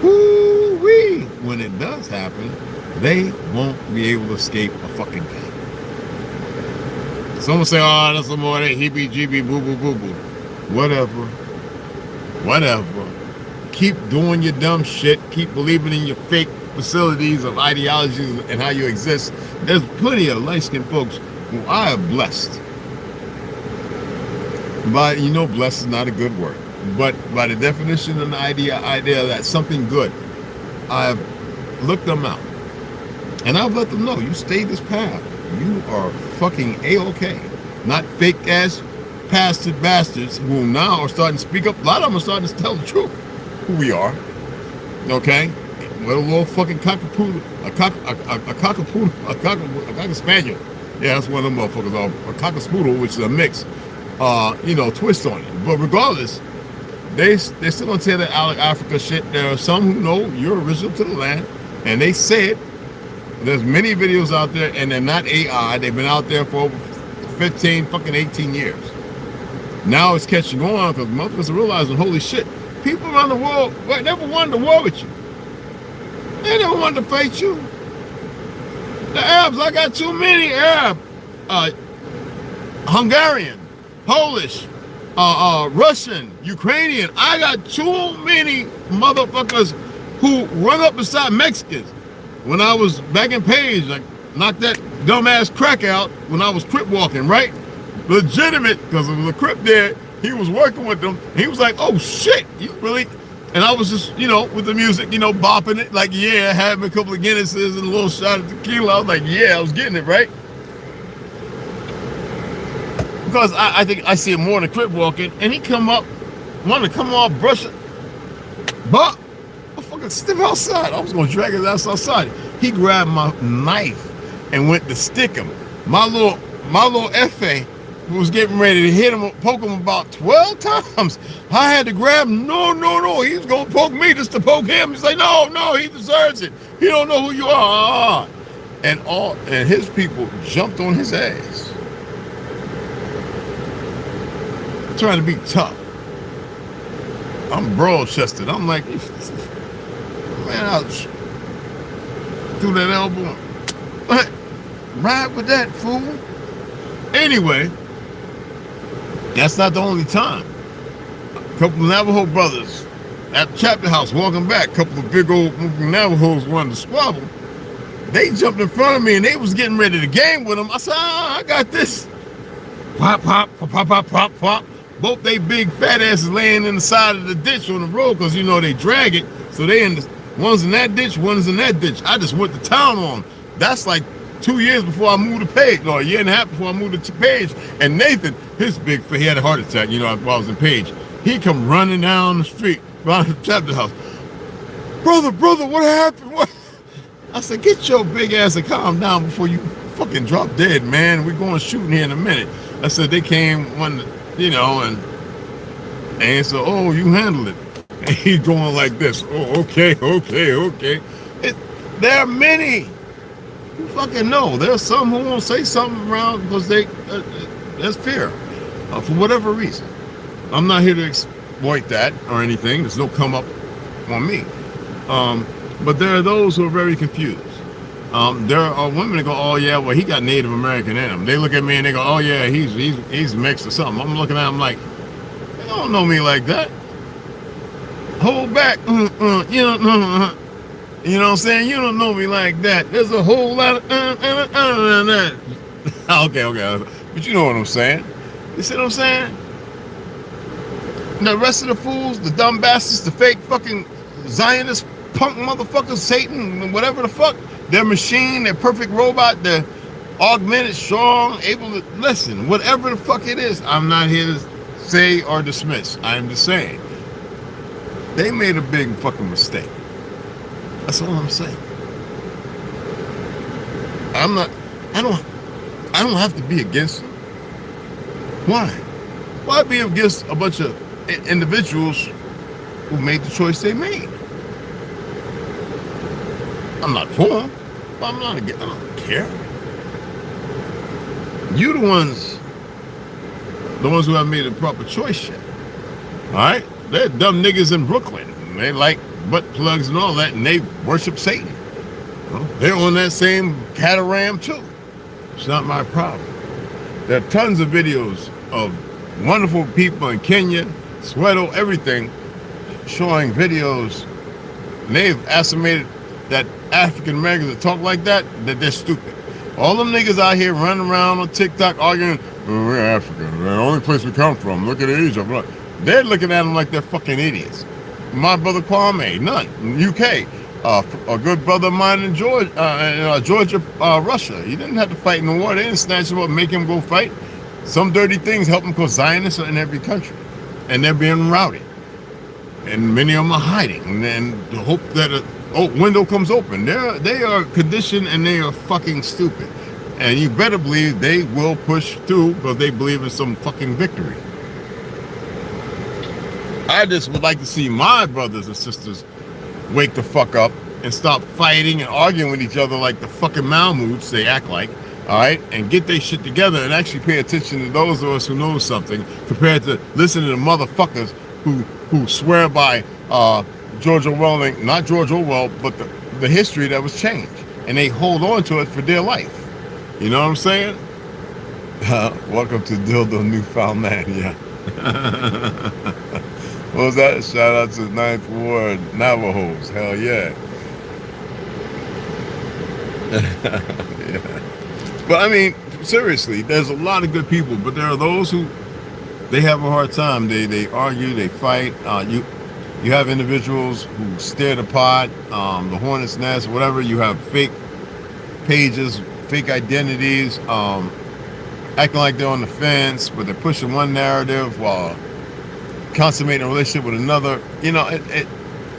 B: Whoo-wee! When it does happen, they won't be able to escape a fucking thing. Someone say, oh, that's some more that heebie-jeebie, boo-boo-boo-boo. Whatever. Keep doing your dumb shit. Keep believing in your fake facilities of ideologies and how you exist. There's plenty of light-skinned folks who I have blessed. But you know, blessed is not a good word. But by the definition and the idea that something good, I've looked them out. And I've let them know, you stay this path. You are fucking A-okay. Not fake-ass bastard bastards who now are starting to speak up. A lot of them are starting to tell the truth, who we are. Okay? with a little fucking cockapoodle, a cocker spaniel. Yeah, that's one of them motherfuckers. A cockaspoodle, which is a mix, twist on it. But regardless, they still gonna tell that Africa shit. There are some who know you're original to the land, and they say it. There's many videos out there, and they're not AI. They've been out there for over 18 years. Now it's catching on because motherfuckers are realizing, holy shit, people around the world never wanted to war with you. They never wanted to fight you. The Arabs, I got too many Arab, Hungarian, Polish, Russian, Ukrainian. I got too many motherfuckers who run up beside Mexicans. When I was back in Page, like knocked that dumbass crack out when I was crip walking, right? Legitimate, because there was a crip there. He was working with them. He was like, oh shit, you really? And I was just, with the music, bopping it. Like, yeah, having a couple of Guinnesses and a little shot of tequila. I was like, yeah, I was getting it, right? Because I think I see him more than crip walking, and he wanted to come off, brush it. But I fucking step outside. I was gonna drag his ass outside. He grabbed my knife and went to stick him. My little FA was getting ready to hit him, poke him about 12 times. I had to grab him. No. He was gonna poke me just to poke him. He's like, no, he deserves it. He don't know who you are. And his people jumped on his ass. Trying to be tough. I'm broad-chested. I'm like, man, I'll through that elbow. Ride with that, fool. Anyway, that's not the only time. A couple of Navajo brothers at the chapter house walking back, a couple of big old Navajos wanted to squabble. They jumped in front of me and they was getting ready to game with them. I said, I got this. Pop, pop, pop, pop, pop, pop, pop. Both they big fat asses laying in the side of the ditch on the road because they drag it. So one's in that ditch, one's in that ditch. I just went to town on them. That's like 2 years before I moved to Page, or a year and a half before I moved to Page. And Nathan, his big, he had a heart attack, while I was in Page. He come running down the street, around the chapter house. Brother, what happened? What? I said, get your big ass and calm down before you fucking drop dead, man. We're going shooting here in a minute. I said, they came and so, oh, you handle it. And he's going like this. Oh, okay. There are many. You fucking know. There's some who won't say something around because there's fear for whatever reason. I'm not here to exploit that or anything. There's no come up on me. But there are those who are very confused. There are women that go, oh yeah, well he got Native American in him. They look at me and they go, oh yeah, he's mixed or something. I'm looking at them like, they don't know me like that. Hold back, you know what I'm saying? You don't know me like that. There's a whole lot of that. Okay, but you know what I'm saying. You see what I'm saying? And the rest of the fools, the dumb bastards, the fake fucking Zionist punk motherfuckers, Satan, whatever the fuck, they're machine, they're perfect robot, they're augmented, strong, able to listen, whatever the fuck it is. I'm not here to say or dismiss. I'm just saying they made a big fucking mistake. That's all I'm saying. I don't have to be against them. Why? Why be against a bunch of individuals who made the choice they made? I'm not for them, but I don't care. You the ones who haven't made a proper choice yet. All right? They're dumb niggas in Brooklyn. They like butt plugs and all that, and they worship Satan. They're on that same catamaran too. It's not my problem. There are tons of videos of wonderful people in Kenya, Soweto, everything, showing videos. And they've estimated that African Americans that talk like that they're stupid. All them niggas out here running around on TikTok arguing, we're African, the only place we come from, look at Egypt. They're looking at them like they're fucking idiots. My brother Kwame, none, UK. A good brother of mine in Georgia, Russia. He didn't have to fight in the war. They didn't snatch him up and make him go fight. Some dirty things help him because Zionists are in every country. And they're being routed. And many of them are hiding. And the hope that window comes open. They are conditioned and they are fucking stupid. And you better believe they will push through because they believe in some fucking victory. I just would like to see my brothers and sisters wake the fuck up and stop fighting and arguing with each other like the fucking Malmoots they act like, all right, and get their shit together and actually pay attention to those of us who know something compared to listening to motherfuckers who swear by George Orwell, not George Orwell, but the history that was changed, and they hold on to it for dear life. You know what I'm saying? Welcome to Dildo Newfound Man, yeah. What was that? Shout out to 9th Ward Navajos. Hell yeah. Yeah. But I mean, seriously, there's a lot of good people, but there are those who they have a hard time. They argue, they fight. You have individuals who stir the pot, the hornet's nest, whatever. You have fake pages, fake identities, acting like they're on the fence, but they're pushing one narrative while consummating a relationship with another. You know,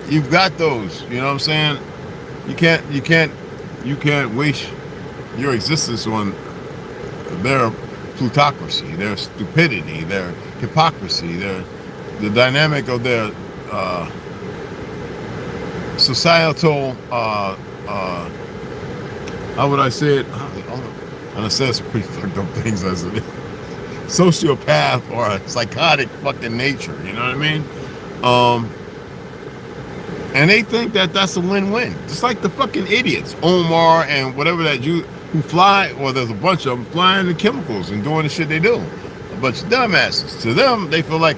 B: you've got those. You know what I'm saying? You can't waste your existence on their plutocracy, their stupidity, their hypocrisy, the dynamic of their societal. How would I say it? And I said some pretty fucked up things as it is. Sociopath or a psychotic fucking nature, you know what I mean? And they think that that's a win-win. Just like the fucking idiots, Omar and whatever that you who fly, or there's a bunch of them flying the chemicals and doing the shit they do. A bunch of dumbasses. To them, they feel like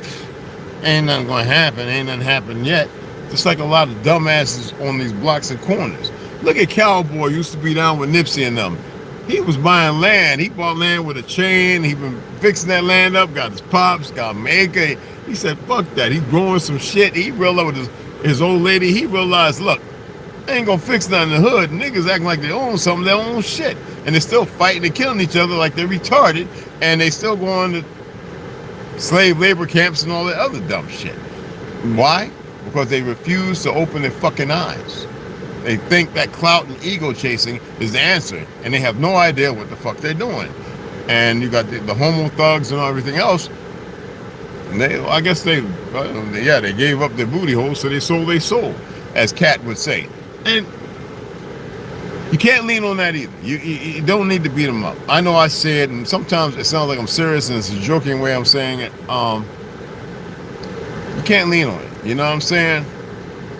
B: ain't nothing gonna happen, ain't nothing happened yet. Just like a lot of dumbasses on these blocks and corners. Look at Cowboy, used to be down with Nipsey and them. He was buying land. He bought land with a chain. He been fixing that land up, got his pops, got an acre. He said, fuck that. He growing some shit. He realized with his old lady, he realized, look, they ain't gonna fix nothing in the hood. Niggas acting like they own something, they own shit. And they're still fighting and killing each other like they're retarded. And they still going to slave labor camps and all that other dumb shit. Why? Because they refuse to open their fucking eyes. They think that clout and ego chasing is the answer, and they have no idea what the fuck they're doing. And you got the homo thugs and everything else. And I guess they gave up their booty hole, so they sold their soul, as Cat would say. And you can't lean on that either. You don't need to beat them up. I know I say it, and sometimes it sounds like I'm serious, and it's a joking way I'm saying it. You can't lean on it. You know what I'm saying?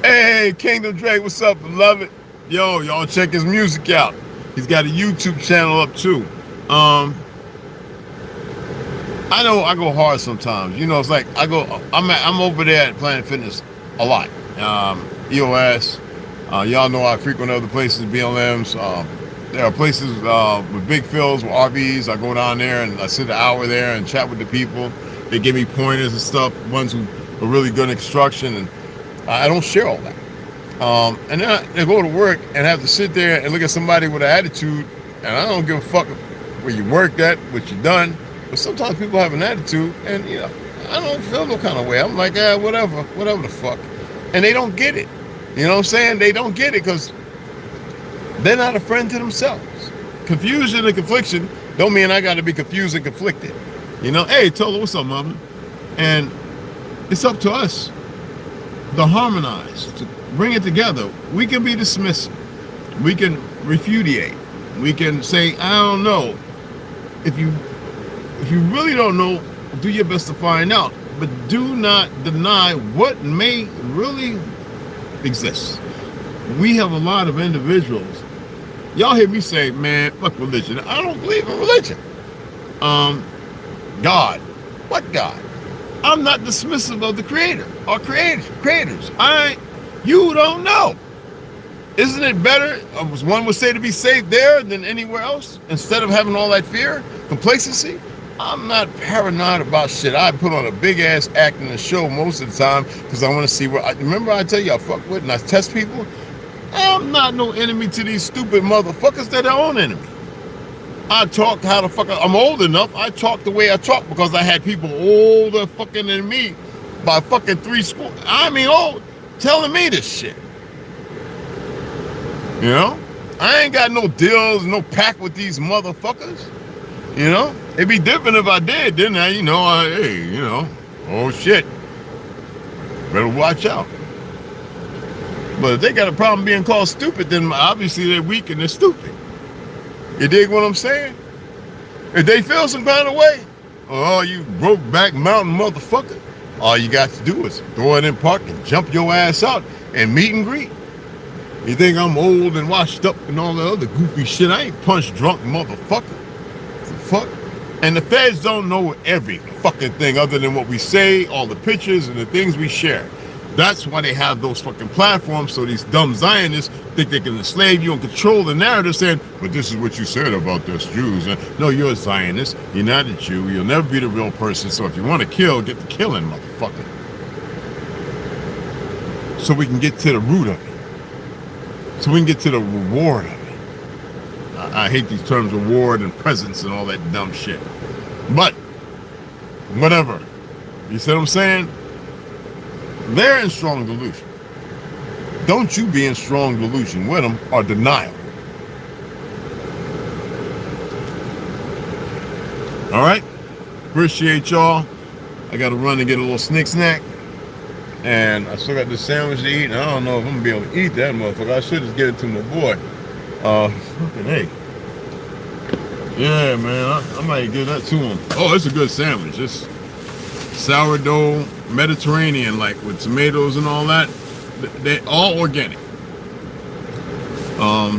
B: Hey, Kingdom Drake, what's up, beloved? Yo, y'all check his music out. He's got a YouTube channel up too. I know I go hard sometimes. You know, it's like I'm over there at Planet Fitness a lot. EOS. Y'all know I frequent other places, BLMs. There are places with big fields, with RVs. I go down there and I sit an hour there and chat with the people. They give me pointers and stuff. Ones who are really good in construction, and I don't share all that. And then I go to work and have to sit there and look at somebody with an attitude, and I don't give a fuck where you worked at, what you done. But sometimes people have an attitude, and you know, I don't feel no kind of way. I'm like, whatever the fuck. And they don't get it. You know what I'm saying? They don't get it because they're not a friend to themselves. Confusion and confliction don't mean I got to be confused and conflicted. You know, hey, ToLU, what's up, mama? And it's up to us to harmonize, to bring it together. We can be dismissive. We can repudiate. We can say, I don't know. If you really don't know, do your best to find out. But do not deny what may really exist. We have a lot of individuals. Y'all hear me say, man, fuck religion. I don't believe in religion. God. What God? I'm not dismissive of the creator or creators. You don't know. Isn't it better, as one would say, to be safe there than anywhere else instead of having all that fear, complacency? I'm not paranoid about shit. I put on a big ass act in the show most of the time because I want to see where. Remember I tell you I fuck with and I test people? I'm not no enemy to these stupid motherfuckers. They're their own enemy. I talk how the fuck. I'm old enough. I talk the way I talk because I had people older fucking than me by fucking 3 schools. I mean, old, telling me this shit. You know? I ain't got no deals, no pack with these motherfuckers. You know? It'd be different if I did, didn't I? You know, hey, you know, oh shit. Better watch out. But if they got a problem being called stupid, then obviously they're weak and they're stupid. You dig what I'm saying? If they feel some kind of way, oh, you broke back mountain motherfucker, all you got to do is throw it in park and jump your ass out and meet and greet. You think I'm old and washed up and all that other goofy shit? I ain't punch drunk motherfucker. The fuck? And the feds don't know every fucking thing other than what we say, all the pictures and the things we share. That's why they have those fucking platforms, so these dumb Zionists think they can enslave you and control the narrative, saying, but this is what you said about us Jews. No, you're a Zionist. You're not a Jew. You'll never be the real person. So if you want to kill, get to killing, motherfucker. So we can get to the root of it. So we can get to the reward of it. I hate these terms, reward and presence and all that dumb shit. But, whatever. You see what I'm saying? They're in strong delusion. Don't you be in strong delusion with them or denial. All right? Appreciate y'all. I got to run and get a little sneak snack. And I still got this sandwich to eat. And I don't know if I'm going to be able to eat that motherfucker. I should just give it to my boy. Fucking hey. Yeah, man. I might give that to him. Oh, it's a good sandwich. It's sourdough, Mediterranean, like with tomatoes and all that. They're all organic. I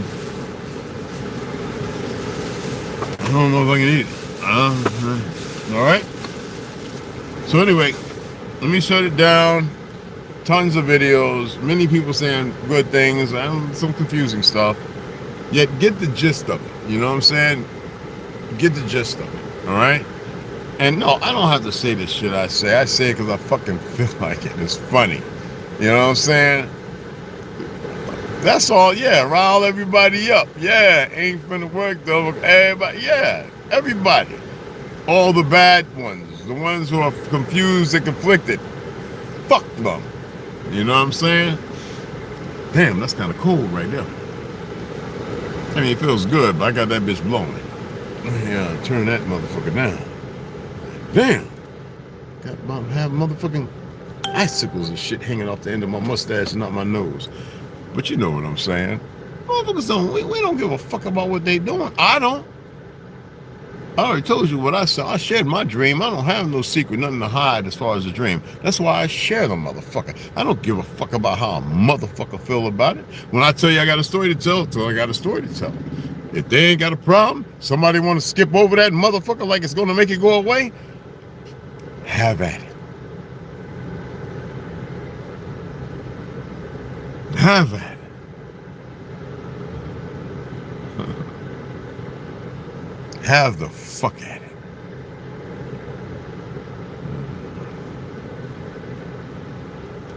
B: don't know if I can eat it. All right. So anyway, let me shut it down. Tons of videos. Many people saying good things. Some confusing stuff. Yet get the gist of it. You know what I'm saying? Get the gist of it. All right. And no, I don't have to say this shit I say. I say it because I fucking feel like it. It's funny. You know what I'm saying? That's all. Yeah, rile everybody up. Yeah, ain't finna work though. Everybody. Yeah, everybody. All the bad ones. The ones who are confused and conflicted. Fuck them. You know what I'm saying? Damn, that's kind of cold right there. I mean, it feels good, but I got that bitch blowing. Yeah, turn that motherfucker down. Damn. Got about half motherfucking icicles and shit hanging off the end of my mustache and not my nose. But you know what I'm saying. Motherfuckers don't, we don't give a fuck about what they doing. I don't. I already told you what I saw. I shared my dream. I don't have no secret, nothing to hide as far as the dream. That's why I share the motherfucker. I don't give a fuck about how a motherfucker feel about it. When I tell you I got a story to tell I got a story to tell. If they ain't got a problem, somebody want to skip over that motherfucker like it's going to make it go away, have at it. Have at it. Have the fuck at it.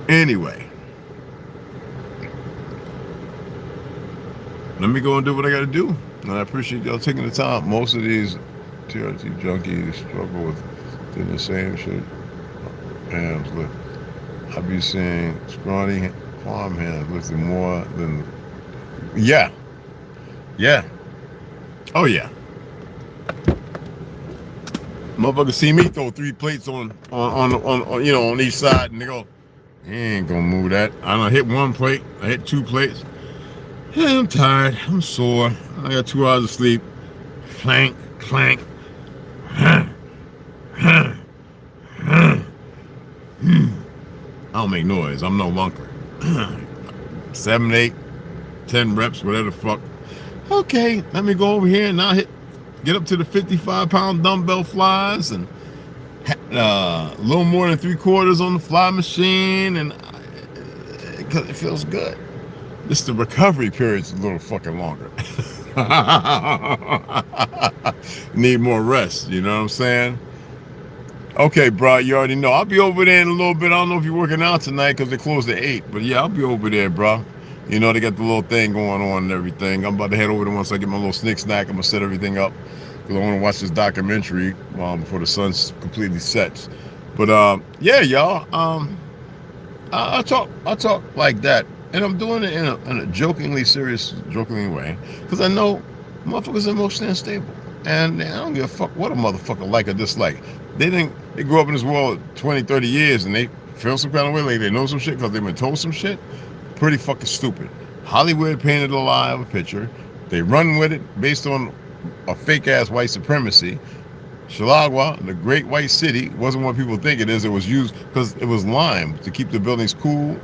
B: Anyway, let me go and do what I got to do. And I appreciate y'all taking the time. Most of these TRT junkies struggle with doing the same shit. Hands lift. I be seeing scrawny palm hands lifting more than. Yeah. Yeah. Oh yeah. Motherfuckers see me throw 3 plates on you know, on each side, and they go, he ain't gonna move that. I done hit 1 plate. I hit 2 plates. Yeah, I'm tired. I'm sore. I got 2 hours of sleep. Clank, clank. I don't make noise. I'm no lunker. 7, 8, 10 reps, whatever the fuck. Okay, let me go over here and now get up to the 55-pound dumbbell flies and a little more than 3/4 on the fly machine, and because it feels good. Just the recovery period's a little fucking longer. Need more rest, you know what I'm saying? Okay, bro, you already know. I'll be over there in a little bit. I don't know if you're working out tonight because they closed at 8, but yeah, I'll be over there, bro. You know, they got the little thing going on and everything. I'm about to head over there once I get my little sneak snack. I'm going to set everything up because I want to watch this documentary before the sun completely sets. But, yeah, y'all, I'll talk like that And I'm doing it in a jokingly way, because I know motherfuckers are emotionally unstable. And I don't give a fuck what a motherfucker like or dislike. They grew up in this world 20, 30 years and they feel some kind of way, like they know some shit because they've been told some shit. Pretty fucking stupid. Hollywood painted a lie of a picture. They run with it based on a fake ass white supremacy. Chilagua, the great white city, wasn't what people think it is. It was used because it was lime to keep the buildings cool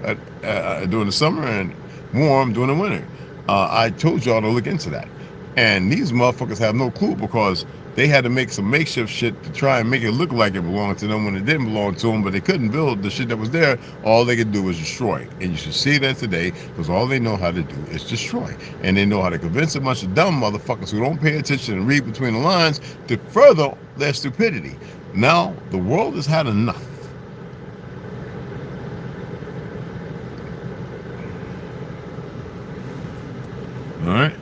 B: during the summer and warm during the winter. I told y'all to look into that. And these motherfuckers have no clue because they had to make some makeshift shit to try and make it look like it belonged to them when it didn't belong to them, but they couldn't build the shit that was there. All they could do was destroy. And you should see that today, because all they know how to do is destroy. And they know how to convince a bunch of dumb motherfuckers who don't pay attention and read between the lines to further their stupidity. Now, the world has had enough. All right?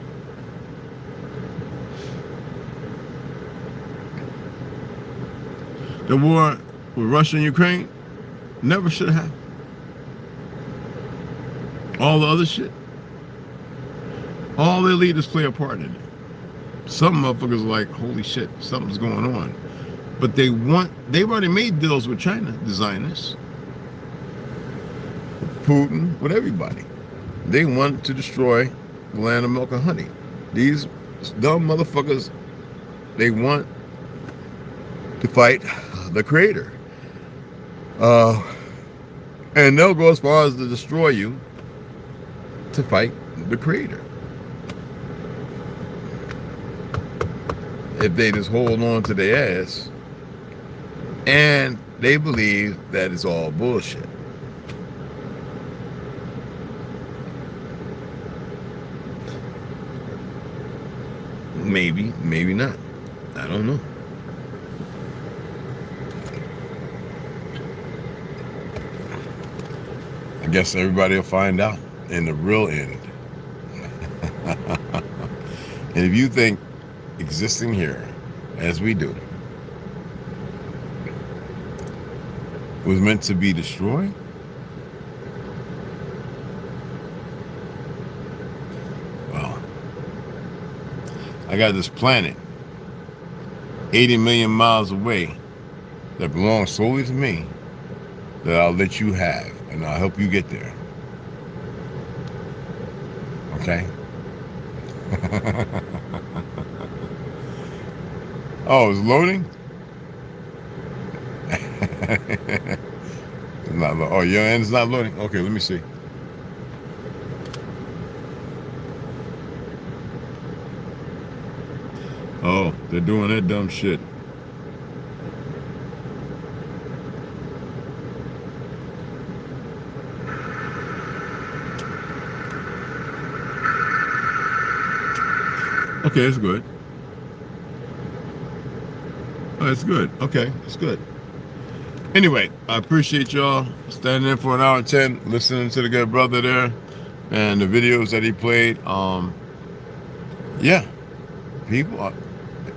B: The war with Russia and Ukraine never should have happened. All the other shit, all their leaders play a part in it. Some motherfuckers are like, holy shit, something's going on. But they've already made deals with China, designers, Putin, with everybody. They want to destroy the land of milk and honey. These dumb motherfuckers, they want to fight the creator. And they'll go as far as to destroy you to fight the creator. If they just hold on to their ass and they believe that it's all bullshit. Maybe, maybe not. I don't know. I guess everybody will find out in the real end. And if you think existing here, as we do, was meant to be destroyed, well, I got this planet 80 million miles away that belongs solely to me that I'll let you have. And I'll help you get there. Okay? Oh, it's loading? It's not oh, your end is not loading? Okay, let me see. Oh, they're doing that dumb shit. Okay, it's good. Oh, it's good. Okay, it's good. Anyway, I appreciate y'all standing in for an hour and 10, listening to the good brother there and the videos that he played. Yeah, people,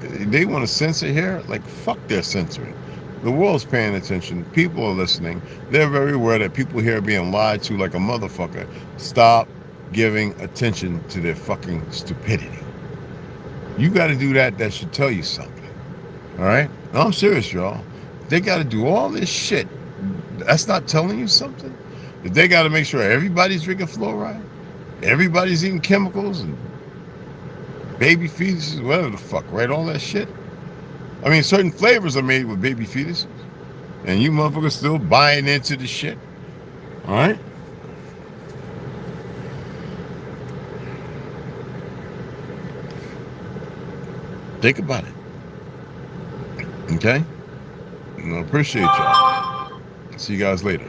B: they want to censor here. Like, fuck their censoring. The world's paying attention. People are listening. They're very aware that people here are being lied to like a motherfucker. Stop giving attention to their fucking stupidity. You got to do that. That should tell you something. All right? No, I'm serious, y'all. They got to do all this shit. That's not telling you something. If they got to make sure everybody's drinking fluoride, everybody's eating chemicals and baby fetuses, whatever the fuck, right? All that shit. I mean, certain flavors are made with baby fetuses, and you motherfuckers still buying into the shit. All right? Think about it. Okay? I appreciate y'all. See you guys later.